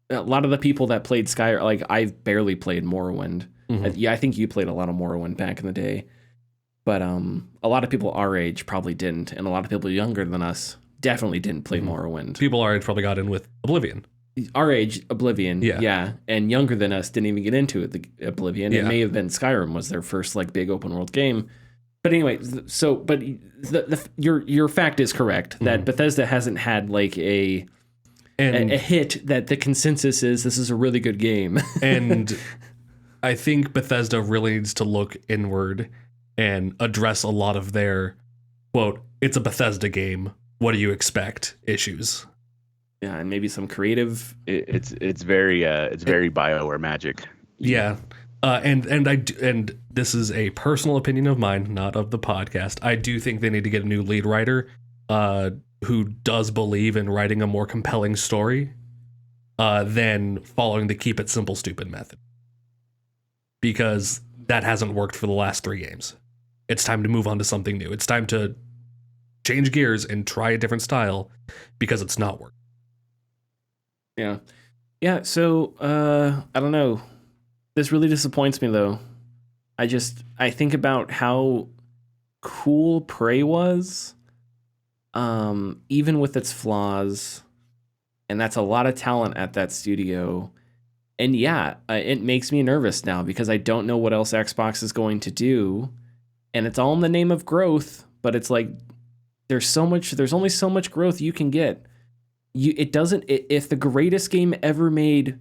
a lot of the people that played Skyrim, like I've barely played Morrowind. Mm-hmm. I think you played a lot of Morrowind back in the day. But a lot of people our age probably didn't, and a lot of people younger than us definitely didn't play Morrowind. People our age probably got in with Oblivion. Our age, Oblivion, yeah, and younger than us didn't even get into it. The Oblivion, it may have been Skyrim was their first like big open world game. But anyway, your fact is correct that Bethesda hasn't had like a hit that the consensus is this is a really good game. And I think Bethesda really needs to look inward and address a lot of their quote, it's a Bethesda game, what do you expect issues. Yeah, and maybe some creative. It's very BioWare magic. Yeah, and this is a personal opinion of mine, not of the podcast. I do think they need to get a new lead writer, who does believe in writing a more compelling story, than following the keep it simple stupid method. Because that hasn't worked for the last 3 games. It's time to move on to something new. It's time to change gears and try a different style because it's not working. Yeah. So I don't know. This really disappoints me though. I think about how cool Prey was, even with its flaws, and that's a lot of talent at that studio. And yeah, it makes me nervous now because I don't know what else Xbox is going to do. And it's all in the name of growth, but it's like there's only so much growth you can get. If the greatest game ever made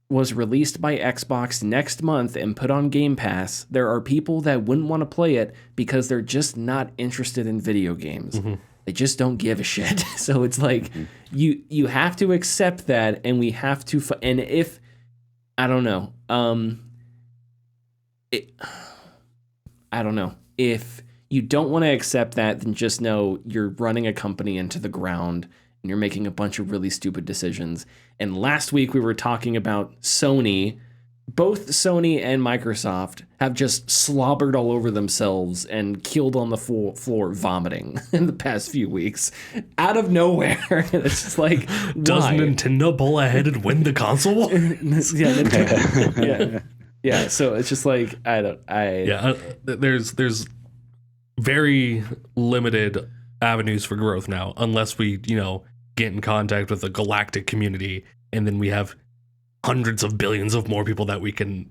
was released by Xbox next month and put on Game Pass, there are people that wouldn't want to play it because they're just not interested in video games. Mm-hmm. They just don't give a shit. So it's like you have to accept that, and we have to. And if I don't know, I don't know if you don't want to accept that, then just know you're running a company into the ground. And you're making a bunch of really stupid decisions. And last week we were talking about Sony. Both Sony and Microsoft have just slobbered all over themselves and keeled on the floor vomiting in the past few weeks. Out of nowhere. It's just like, does Nintendo pull ahead and win the console? Yeah, so it's just like, there's very limited avenues for growth now, unless we, get in contact with the galactic community, and then we have hundreds of billions of more people that we can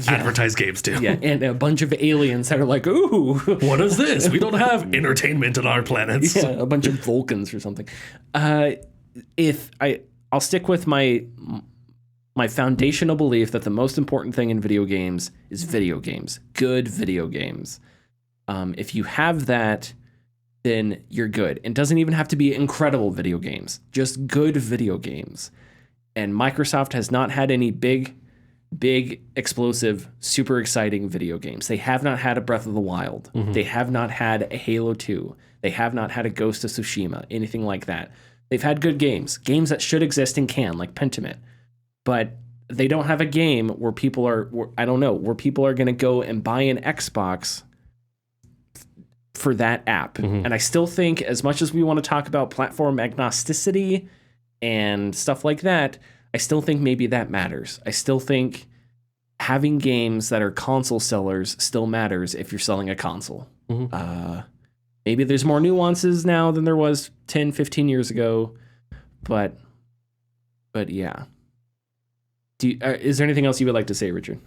advertise games to. Yeah, and a bunch of aliens that are like, ooh, what is this? We don't have entertainment on our planets. Yeah, a bunch of Vulcans or something. I'll stick with my foundational belief that the most important thing in video games is video games, good video games. If you have that, then you're good. It doesn't even have to be incredible video games, just good video games. And Microsoft has not had any big, explosive, super exciting video games. They have not had a Breath of the Wild. Mm-hmm. They have not had a Halo 2. They have not had a Ghost of Tsushima, anything like that. They've had good games that should exist and can, like Pentiment. But they don't have a game where people are going to go and buy an Xbox for that app. Mm-hmm. And I still think, as much as we want to talk about platform agnosticity and stuff like that, I still think maybe that matters. I still think having games that are console sellers still matters if you're selling a console. Mm-hmm. Maybe there's more nuances now than there was 10, 15 years ago, but yeah. Is there anything else you would like to say, Richard?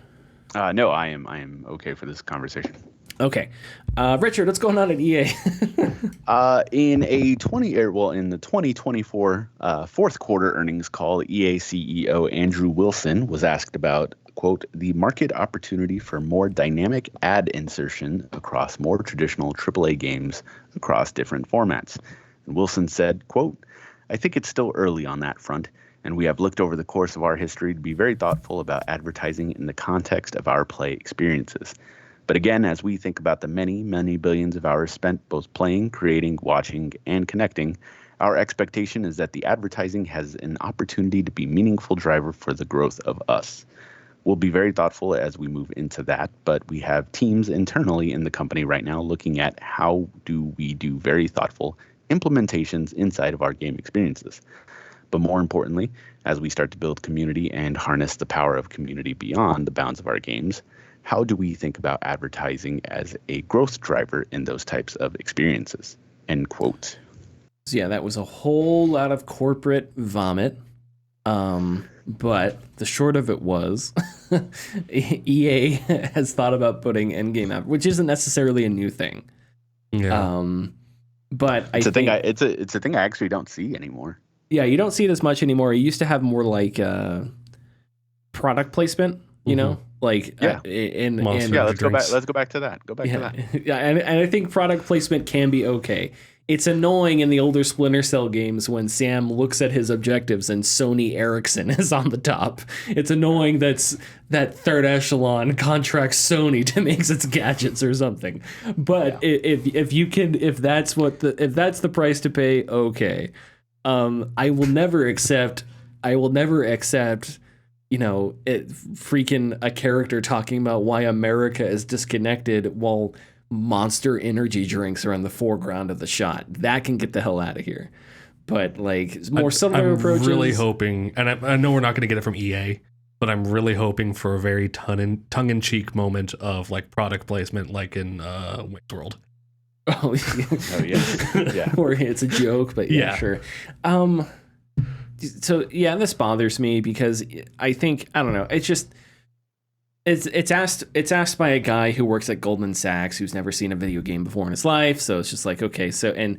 No, I am okay for this conversation. Okay. Richard, what's going on at EA? In the 2024 fourth quarter earnings call, EA CEO Andrew Wilson was asked about, quote, the market opportunity for more dynamic ad insertion across more traditional AAA games across different formats. And Wilson said, quote, I think it's still early on that front, and we have looked over the course of our history to be very thoughtful about advertising in the context of our play experiences. But again, as we think about the many, many billions of hours spent both playing, creating, watching, and connecting, our expectation is that the advertising has an opportunity to be a meaningful driver for the growth of us. We'll be very thoughtful as we move into that, but we have teams internally in the company right now looking at how do we do very thoughtful implementations inside of our game experiences. But more importantly, as we start to build community and harness the power of community beyond the bounds of our games, how do we think about advertising as a growth driver in those types of experiences? End quote. So yeah, that was a whole lot of corporate vomit. But the short of it was EA has thought about putting in-game app, which isn't necessarily a new thing. Yeah. But it's a thing I actually don't see anymore. Yeah, you don't see it as much anymore. You used to have more like product placement, you know? Like let's go back to that. Yeah, and I think product placement can be okay. It's annoying in the older Splinter Cell games when Sam looks at his objectives and Sony Ericsson is on the top. It's annoying that third echelon contracts Sony to make its gadgets or something. But if that's the price to pay, okay. I will never accept. Freaking a character talking about why America is disconnected while Monster energy drinks are in the foreground of the shot. That can get the hell out of here. But like more similar approaches. I'm really hoping, and I know we're not going to get it from EA, but I'm really hoping for a very tongue-in-cheek moment of like product placement, like in Wayne's World. Oh yeah, yeah. Or it's a joke, but yeah, sure. So yeah, this bothers me because I think, I don't know, it's just it's asked by a guy who works at Goldman Sachs who's never seen a video game before in his life. So it's just like, okay, so, and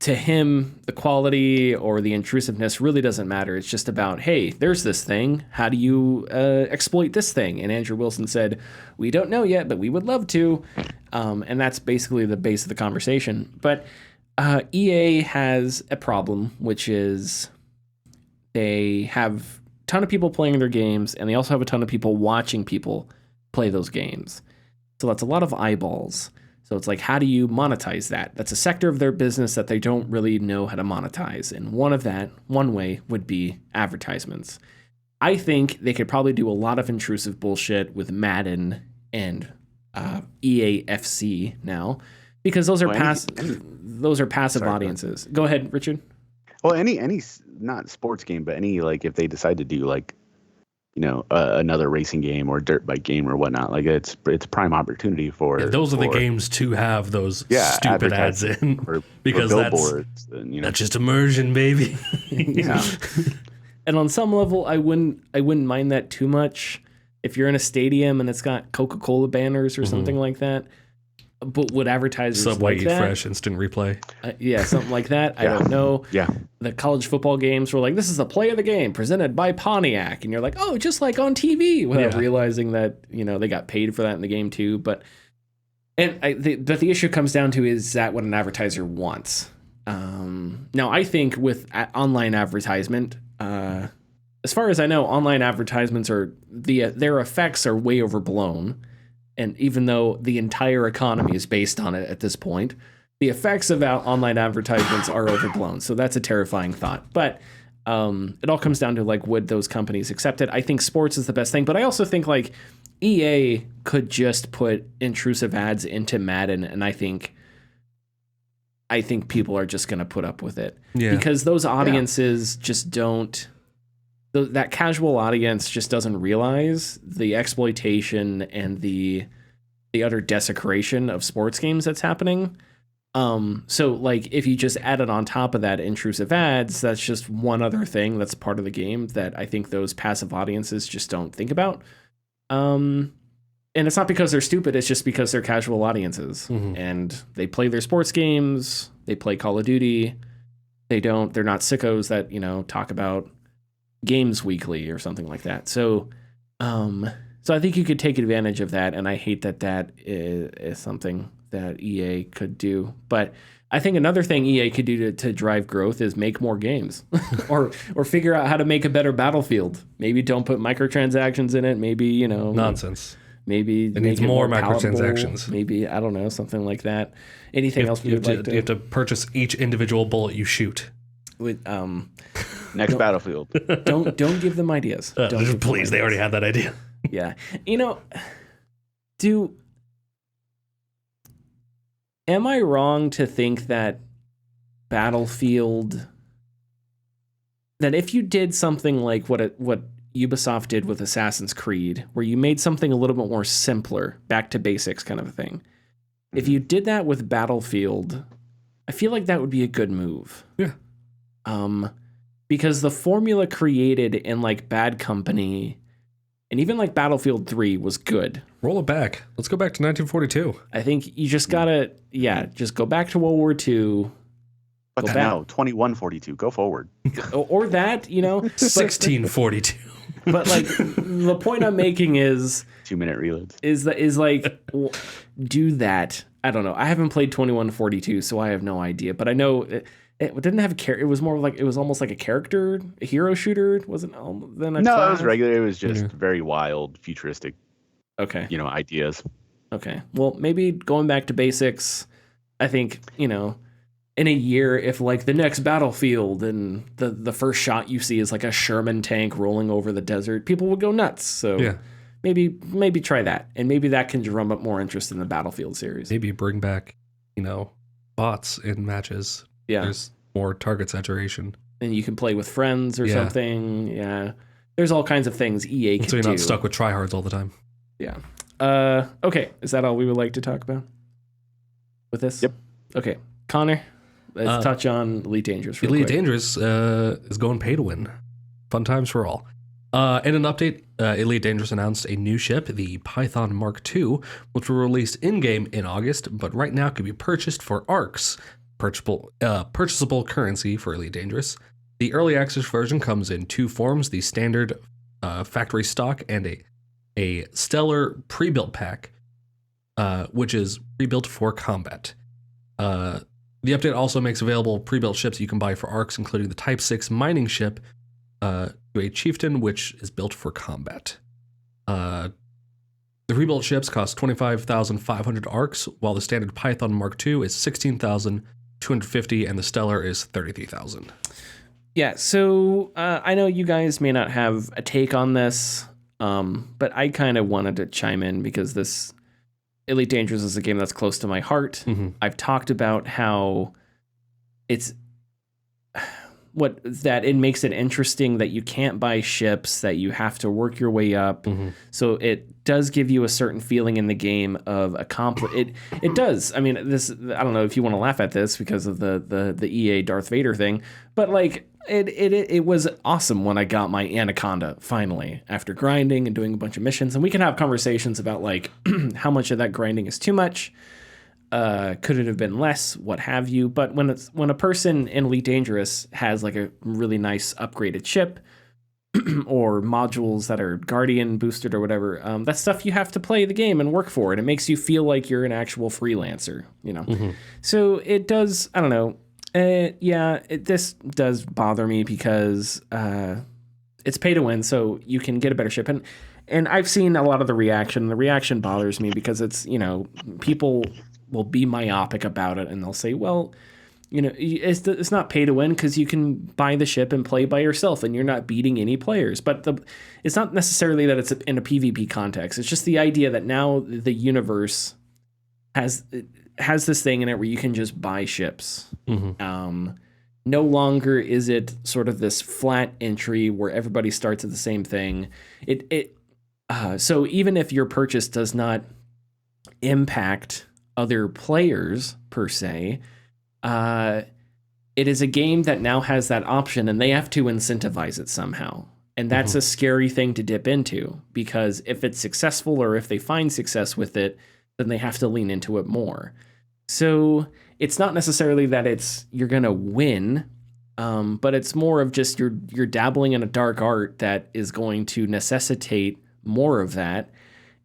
to him, the quality or the intrusiveness really doesn't matter. It's just about, hey, there's this thing. How do you exploit this thing? And Andrew Wilson said, we don't know yet, but we would love to. And that's basically the base of the conversation. But EA has a problem, which is they have a ton of people playing their games, and they also have a ton of people watching people play those games. So that's a lot of eyeballs. So it's like, how do you monetize that? That's a sector of their business that they don't really know how to monetize. And one way would be advertisements. I think they could probably do a lot of intrusive bullshit with Madden and EAFC now, because those are passive audiences. Go ahead, Richard. Well, any not sports game, but any, like, if they decide to do, like, you know, another racing game or dirt bike game or whatnot, like it's prime opportunity for. Yeah, those are the games to have those stupid ads in, because or billboards, and, you know, that's just immersion, baby. Yeah. And on some level, I wouldn't mind that too much if you're in a stadium and it's got Coca-Cola banners or something like that. But would advertisers Subway like Eat that? Fresh instant replay? Yeah, something like that. I don't know. Yeah. The college football games were like, this is the play of the game presented by Pontiac. And you're like, oh, just like on TV, without realizing that, you know, they got paid for that in the game too. But the issue comes down to, is that what an advertiser wants? Now, I think with online advertisement, as far as I know, online advertisements their effects are way overblown. And even though the entire economy is based on it at this point, the effects of online advertisements are overblown. So that's a terrifying thought. But it all comes down to, like, would those companies accept it? I think sports is the best thing. But I also think, like, EA could just put intrusive ads into Madden, and I think people are just going to put up with it. Yeah. Because those audiences just don't... That casual audience just doesn't realize the exploitation and the utter desecration of sports games that's happening. So, like, if you just added on top of that intrusive ads, that's just one other thing that's part of the game that I think those passive audiences just don't think about. And it's not because they're stupid, it's just because they're casual audiences. And they play their sports games, they play Call of Duty. They're not sickos that, you know, talk about games weekly or something like that. So I think you could take advantage of that, and I hate that is something that EA could do. But I think another thing EA could do to drive growth is make more games or figure out how to make a better Battlefield. Maybe don't put microtransactions in it. Maybe, you know, nonsense. Maybe it needs more microtransactions. Maybe, I don't know, something like that. Anything else you have to purchase each individual bullet you shoot. With next Battlefield. Don't give them ideas. Please, they already have that idea. Yeah. You know, am I wrong to think that Battlefield, that if you did something like what Ubisoft did with Assassin's Creed, where you made something a little bit more simpler, back to basics kind of a thing, if you did that with Battlefield, I feel like that would be a good move. Yeah. Because the formula created in, like, Bad Company and even, like, Battlefield 3 was good. Roll it back. Let's go back to 1942. I think you just gotta, just go back to World War II. But no, 2142. Go forward. Or that, you know. 1642. But, like, the point I'm making is 2-minute reloads. Is like, do that. I don't know. I haven't played 2142, so I have no idea. But I know it didn't have a it was more like, it was almost like a hero shooter. It wasn't than a No, class. it was regular. It was just very wild, futuristic. Okay. You know, ideas. Okay. Well, maybe going back to basics. I think, you know, in a year, if, like, the next Battlefield and the first shot you see is like a Sherman tank rolling over the desert, people would go nuts. So maybe try that, and maybe that can drum up more interest in the Battlefield series. Maybe bring back, you know, bots in matches. Yeah, there's more target saturation, and you can play with friends or something. Yeah, there's all kinds of things EA can do. So you're not stuck with tryhards all the time. Yeah. Okay, is that all we would like to talk about with this? Yep. Okay, Connor, let's touch on Elite Dangerous. Elite Dangerous is going pay to win. Fun times for all. In an update, Elite Dangerous announced a new ship, the Python Mark II, which will release in-game in August, but right now can be purchased for ARCs, purchasable currency for Elite Dangerous. The early access version comes in two forms: the standard factory stock and a stellar pre-built pack, which is pre-built for combat. The update also makes available pre-built ships you can buy for ARCs, including the Type 6 mining ship, to a chieftain, which is built for combat. The rebuilt ships cost 25,500 ARCs, while the standard Python Mark II is 16,250, and the Stellar is 33,000. Yeah, so I know you guys may not have a take on this, but I kind of wanted to chime in because this Elite Dangerous is a game that's close to my heart. Mm-hmm. I've talked about how it makes it interesting that you can't buy ships, that you have to work your way up. Mm-hmm. So it does give you a certain feeling in the game of it does. I mean, this, I don't know if you want to laugh at this because of the EA Darth Vader thing, but like it was awesome when I got my Anaconda finally after grinding and doing a bunch of missions. And we can have conversations about like how much of that grinding is too much. Could it have been less, what have you? But when a person in Elite Dangerous has like a really nice upgraded ship or modules that are Guardian boosted or whatever, that's stuff you have to play the game and work for, and it makes you feel like you're an actual freelancer, you know? Mm-hmm. So it does, I don't know. This does bother me because it's pay to win, so you can get a better ship. And I've seen a lot of the reaction. The reaction bothers me because it's, you know, people will be myopic about it and they'll say, well, you know, it's not pay to win because you can buy the ship and play by yourself and you're not beating any players. But it's not necessarily that it's in a PvP context. It's just the idea that now the universe has this thing in it where you can just buy ships. Mm-hmm. No longer is it sort of this flat entry where everybody starts at the same thing. So even if your purchase does not impact other players per se, it is a game that now has that option and they have to incentivize it somehow. And that's a scary thing to dip into, because if it's successful or if they find success with it, then they have to lean into it more. So it's not necessarily that you're going to win, but it's more of just you're dabbling in a dark art that is going to necessitate more of that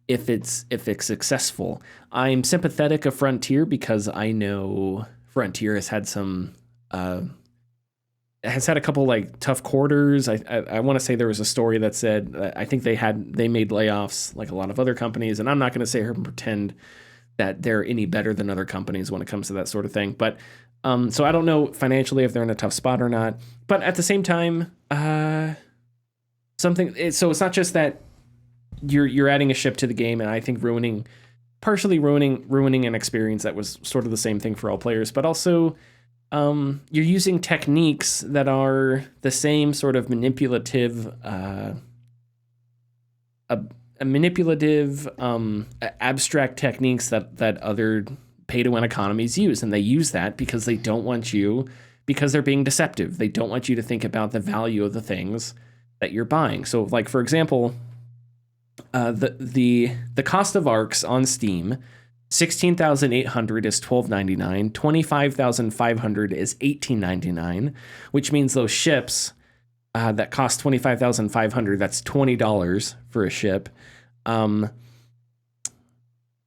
if it's successful. I'm sympathetic of Frontier because I know Frontier has had a couple like tough quarters. I want to say there was a story that said I think they made layoffs like a lot of other companies, and I'm not going to sit here and pretend that they're any better than other companies when it comes to that sort of thing. But so I don't know financially if they're in a tough spot or not. But at the same time, so it's not just that you're adding a ship to the game, and I think partially ruining an experience that was sort of the same thing for all players, but also you're using techniques that are the same sort of manipulative abstract techniques that other pay-to-win economies use, and they use that because they don't want you, because they're being deceptive. They don't want you to think about the value of the things that you're buying. So, like for example, the cost of ARCs on Steam, 16,800 is $12.99, 25,500 is $18.99, which means those ships that cost 25,500, that's $20 for a ship.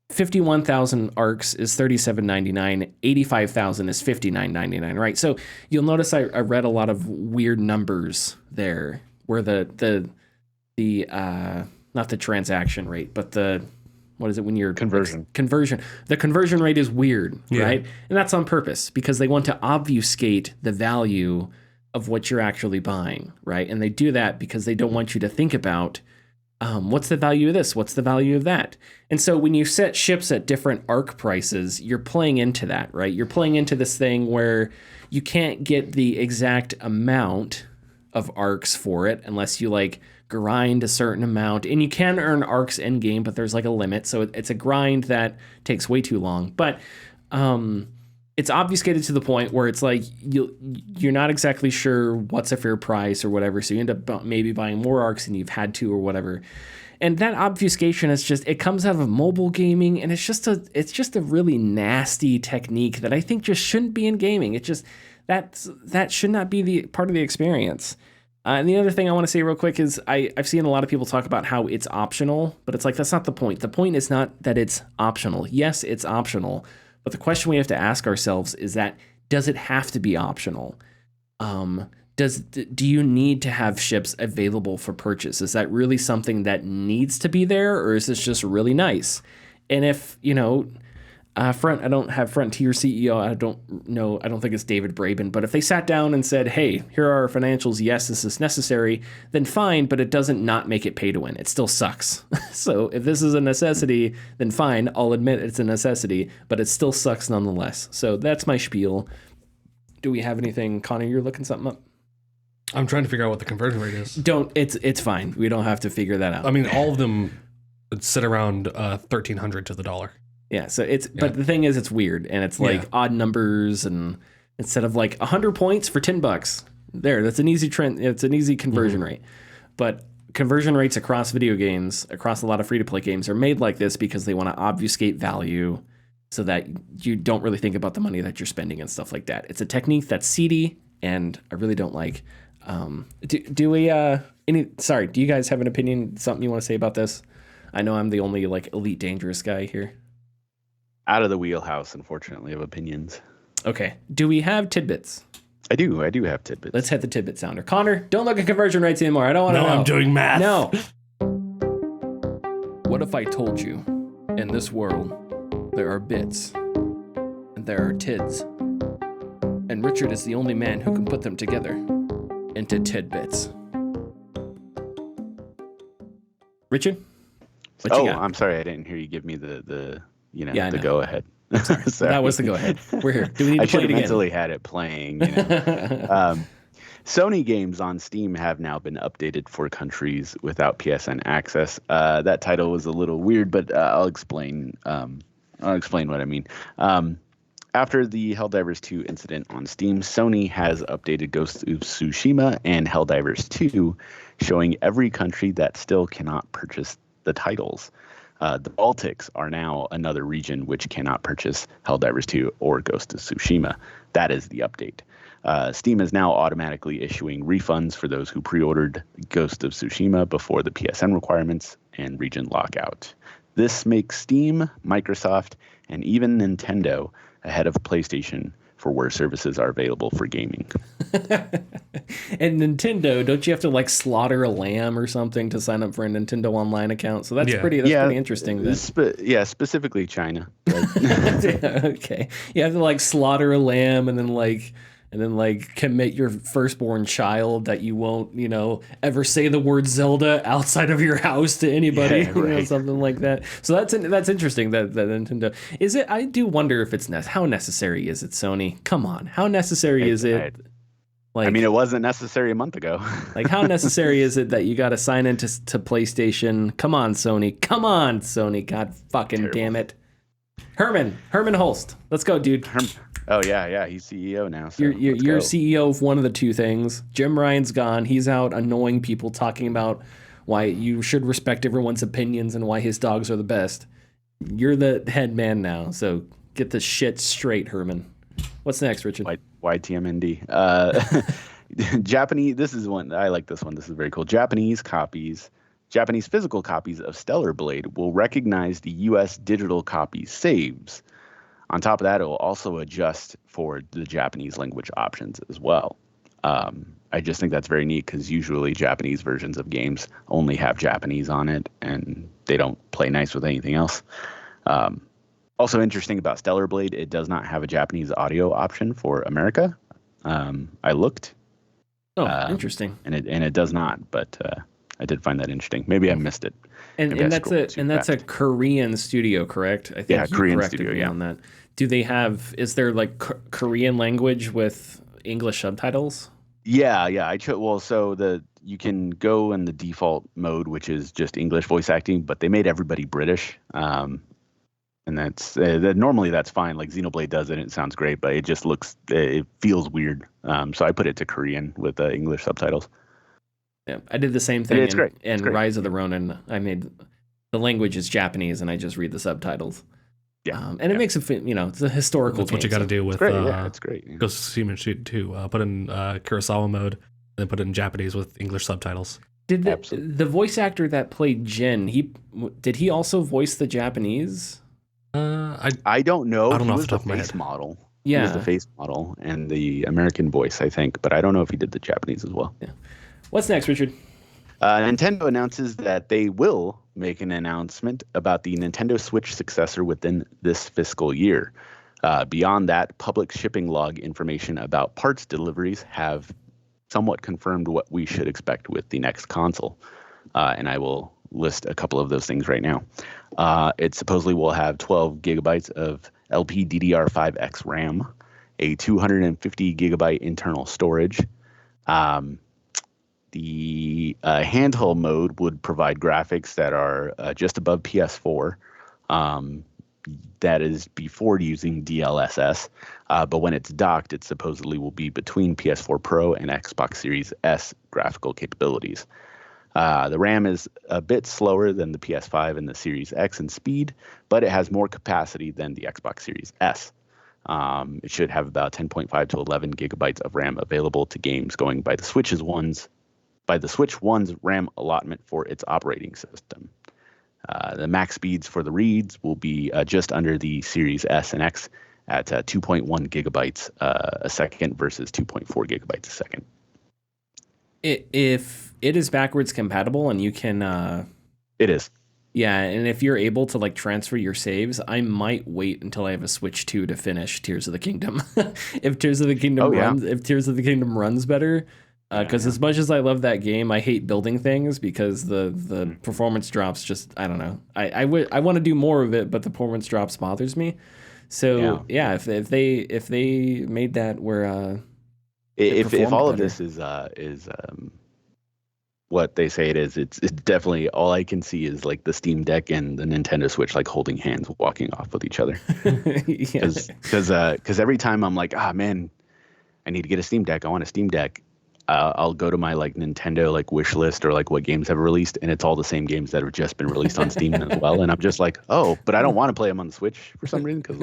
51,000 ARCs is $37.99, 85,000 is $59.99, right? So you'll notice I read a lot of weird numbers there, where the not the transaction rate, but what is it when you're conversion? The conversion rate is weird, right? And that's on purpose because they want to obfuscate the value of what you're actually buying, right? And they do that because they don't want you to think about what's the value of this, what's the value of that. And so when you set ships at different ARC prices, you're playing into that, right? You're playing into this thing where you can't get the exact amount of ARCs for it unless you like grind a certain amount, and you can earn ARCs in game, but there's like a limit, so it's a grind that takes way too long. But it's obfuscated to the point where it's like you're not exactly sure what's a fair price or whatever, so you end up maybe buying more arcs than you've had to or whatever. And that obfuscation is just, it comes out of mobile gaming, and it's just a really nasty technique that I think just shouldn't be in gaming. It just that should not be the part of the experience. And the other thing I want to say real quick is I've seen a lot of people talk about how it's optional, but it's like, that's not the point. The point is not that it's optional. Yes, it's optional. But the question we have to ask ourselves is that, does it have to be optional? Do you need to have ships available for purchase? Is that really something that needs to be there, or is this just really nice? And if, I don't have Frontier CEO, I don't think it's David Braben, but if they sat down and said, hey, here are our financials, yes, this is necessary, then fine, but it doesn't not make it pay to win. It still sucks. So if this is a necessity, then fine, I'll admit it's a necessity, but it still sucks nonetheless. So that's my spiel. Do we have anything? Connor, you're looking something up? I'm trying to figure out what the conversion rate is. It's fine. We don't have to figure that out. I mean, all of them sit around 1,300 to the dollar. Yeah, so but the thing is, it's weird, and it's like odd numbers, and instead of like 100 points for $10, that's an easy trend. It's an easy conversion rate. But conversion rates across video games, across a lot of free-to-play games, are made like this because they want to obfuscate value so that you don't really think about the money that you're spending and stuff like that. It's a technique that's seedy, and I really don't like. Do you guys have an opinion, something you want to say about this? I know I'm the only like Elite Dangerous guy here. Out of the wheelhouse, unfortunately, of opinions. Okay. Do we have tidbits? I do have tidbits. Let's hit the tidbit sounder. Connor, don't look at conversion rates anymore. I don't want to know. No, I'm doing math. No. What if I told you, in this world, there are bits, and there are tids, and Richard is the only man who can put them together into tidbits? Richard? What you got? I'm sorry, I didn't hear you give me the the go ahead. Sorry. That was the go ahead. We're here. Do we need to play it again? I mentally had it playing. Sony games on Steam have now been updated for countries without PSN access. That title was a little weird, but I'll explain. What I mean. After the Helldivers 2 incident on Steam, Sony has updated Ghost of Tsushima and Helldivers 2, showing every country that still cannot purchase the titles. The Baltics are now another region which cannot purchase Helldivers 2 or Ghost of Tsushima. That is the update. Steam is now automatically issuing refunds for those who pre-ordered Ghost of Tsushima before the PSN requirements and region lockout. This makes Steam, Microsoft, and even Nintendo ahead of PlayStation for where services are available for gaming. And Nintendo, don't you have to like slaughter a lamb or something to sign up for a Nintendo Online account? So that's pretty interesting. Specifically China. Okay, you have to like slaughter a lamb and then commit your firstborn child that you won't, ever say the word Zelda outside of your house to anybody, something like that. So that's interesting that Nintendo is it. I do wonder if it's how necessary is it, Sony? Come on, how necessary is it? It wasn't necessary a month ago. Like, how necessary is it that you got to sign into PlayStation? Come on, Sony. God fucking damn it. Herman Holst. Let's go, dude. Oh, yeah. He's CEO now. So you're CEO of one of the two things. Jim Ryan's gone. He's out annoying people, talking about why you should respect everyone's opinions and why his dogs are the best. You're the head man now, so get the shit straight, Herman. What's next, Richard? YTMND. Japanese. This is one. I like this one. This is very cool. Japanese physical copies of Stellar Blade will recognize the U.S. digital copy saves. On top of that, it will also adjust for the Japanese language options as well. I just think that's very neat because usually Japanese versions of games only have Japanese on it, and they don't play nice with anything else. Also interesting about Stellar Blade, it does not have a Japanese audio option for America. I looked. Interesting. And it does not, but I did find that interesting. Maybe I missed it. And that's a Korean studio, correct? I think Korean studio. On that. Do they have? Is there like Korean language with English subtitles? Yeah. You can go in the default mode, which is just English voice acting, but they made everybody British. And that's normally that's fine. Like Xenoblade does it, and it sounds great, but it just it feels weird. So I put it to Korean with English subtitles. Yeah, I did the same thing It's great. in Rise of the Ronin. I made the language is Japanese, and I just read the subtitles. Yeah, and it makes it fit. It's a historical. That's what you got to do with. It's great. Yeah. Ghost of Tsushima too. Put in Kurosawa mode, and then put it in Japanese with English subtitles. Did the voice actor that played Jin? Did he also voice the Japanese? I don't know. I don't know he off was the top the of my face head. model. Yeah, he was the face model and the American voice, I think, but I don't know if he did the Japanese as well. Yeah. What's next, Richard? Nintendo announces that they will make an announcement about the Nintendo Switch successor within this fiscal year. Beyond that, public shipping log information about parts deliveries have somewhat confirmed what we should expect with the next console. And I will list a couple of those things right now. It supposedly will have 12 gigabytes of LPDDR5X RAM, a 250 gigabyte internal storage. The handheld mode would provide graphics that are just above PS4. That is before using DLSS. But when it's docked, it supposedly will be between PS4 Pro and Xbox Series S graphical capabilities. The RAM is a bit slower than the PS5 and the Series X in speed, but it has more capacity than the Xbox Series S. It should have about 10.5 to 11 gigabytes of RAM available to games going by the Switch One's RAM allotment for its operating system. The max speeds for the reads will be just under the Series S and X at 2.1 gigabytes a second versus 2.4 gigabytes a second. If it is backwards compatible and you can... It is. Yeah, and if you're able to transfer your saves, I might wait until I have a Switch 2 to finish Tears of the Kingdom. If Tears of the Kingdom runs better... Because as much as I love that game, I hate building things because the performance drops just, I don't know. I want to do more of it, but the performance drops bothers me. So if they made that where if all of this is what they say it is, it's definitely all I can see is the Steam Deck and the Nintendo Switch holding hands, walking off with each other. Because every time I'm like, man, I need to get a Steam Deck. I want a Steam Deck. I'll go to my Nintendo wish list or what games have released, and it's all the same games that have just been released on Steam as well. And I'm just but I don't want to play them on the Switch for some reason because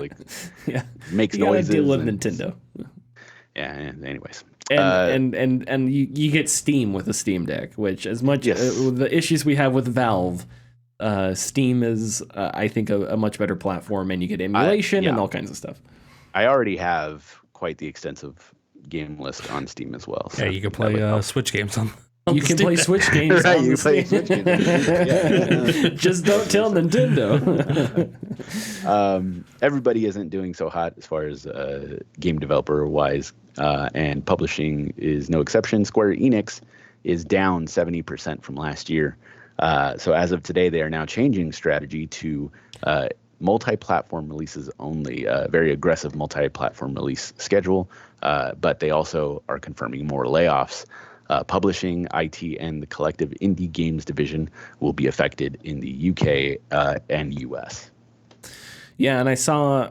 it makes noises. Deal with Nintendo. Yeah. Anyways, and you get Steam with a Steam Deck, which as much the issues we have with Valve, Steam is I think a much better platform, and you get emulation and all kinds of stuff. I already have quite the extensive game list on Steam as well. So you can play Switch games on you can play Switch games on the Switch. Just don't tell Nintendo. Everybody isn't doing so hot as far as game developer wise, and publishing is no exception. Square Enix is down 70% from last year. So as of today, they are now changing strategy to multi-platform releases only, a very aggressive multi-platform release schedule, but they also are confirming more layoffs. Publishing, IT, and the collective indie games division will be affected in the UK and US. Yeah, and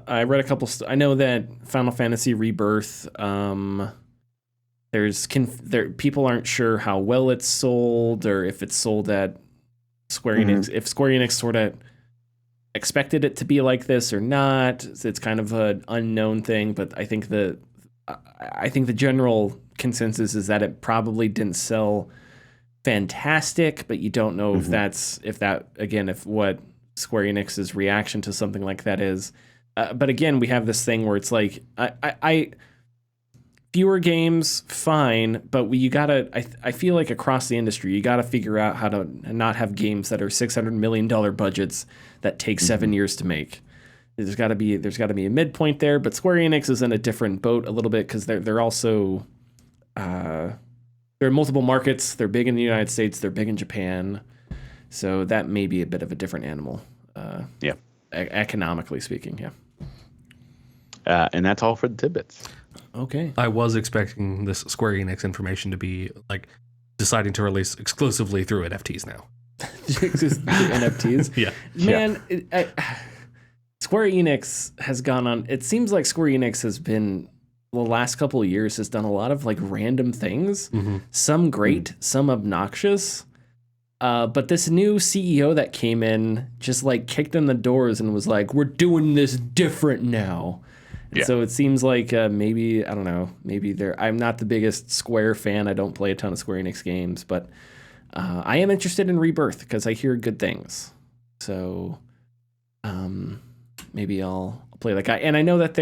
I read a couple. I know that Final Fantasy Rebirth, people aren't sure how well it's sold or if it's sold at Square Enix. If Square Enix sort of expected it to be like this or not, it's kind of an unknown thing. But I think the general consensus is that it probably didn't sell fantastic, but you don't know if what Square Enix's reaction to something like that is. But again, we have this thing where it's I fewer games, fine, but I feel like across the industry, you gotta figure out how to not have games that are $600 million budgets that take 7 years to make. There's got to be a midpoint there, but Square Enix is in a different boat a little bit because they're also they're in multiple markets. They're big in the United States. They're big in Japan, so that may be a bit of a different animal. Economically speaking, yeah. And that's all for the tidbits. Okay. I was expecting this Square Enix information to be deciding to release exclusively through NFTs now. NFTs. Yeah. Man. Square Enix has gone on. It seems like Square Enix has been, the last couple of years, has done a lot of like random things. Some great, some obnoxious. But this new CEO that came in just like kicked in the doors and was like, we're doing this different now. And so it seems like maybe, I don't know, maybe I'm not the biggest Square fan. I don't play a ton of Square Enix games, but I am interested in Rebirth because I hear good things. So maybe I'll play that guy. And I know that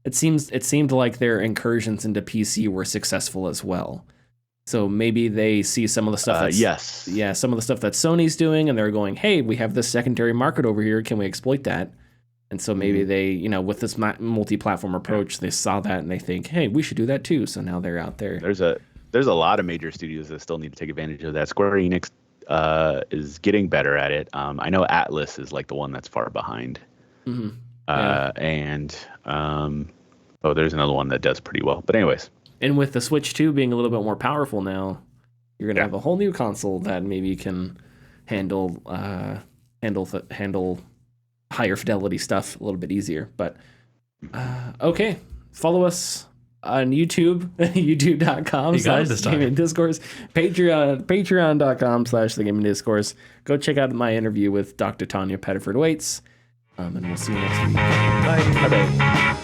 it seemed like their incursions into PC were successful as well. So maybe they see some of the stuff some of the stuff that Sony's doing, and they're going, hey, we have this secondary market over here. Can we exploit that? And so maybe they, with this multi-platform approach, they saw that and they think, hey, we should do that too. So now they're out there. There's a lot of major studios that still need to take advantage of that. Square Enix is getting better at it. I know Atlas is like the one that's far behind. And there's another one that does pretty well. But anyways. And with the Switch 2 being a little bit more powerful now, you're going to have a whole new console that maybe can handle higher fidelity stuff a little bit easier. But okay, follow us on YouTube, youtube.com/gamingdiscourse, patreon.com/thegamingdiscourse. Go check out my interview with Dr. Tanya Pettiford Waits, and we'll see you next week. Bye. Bye-bye.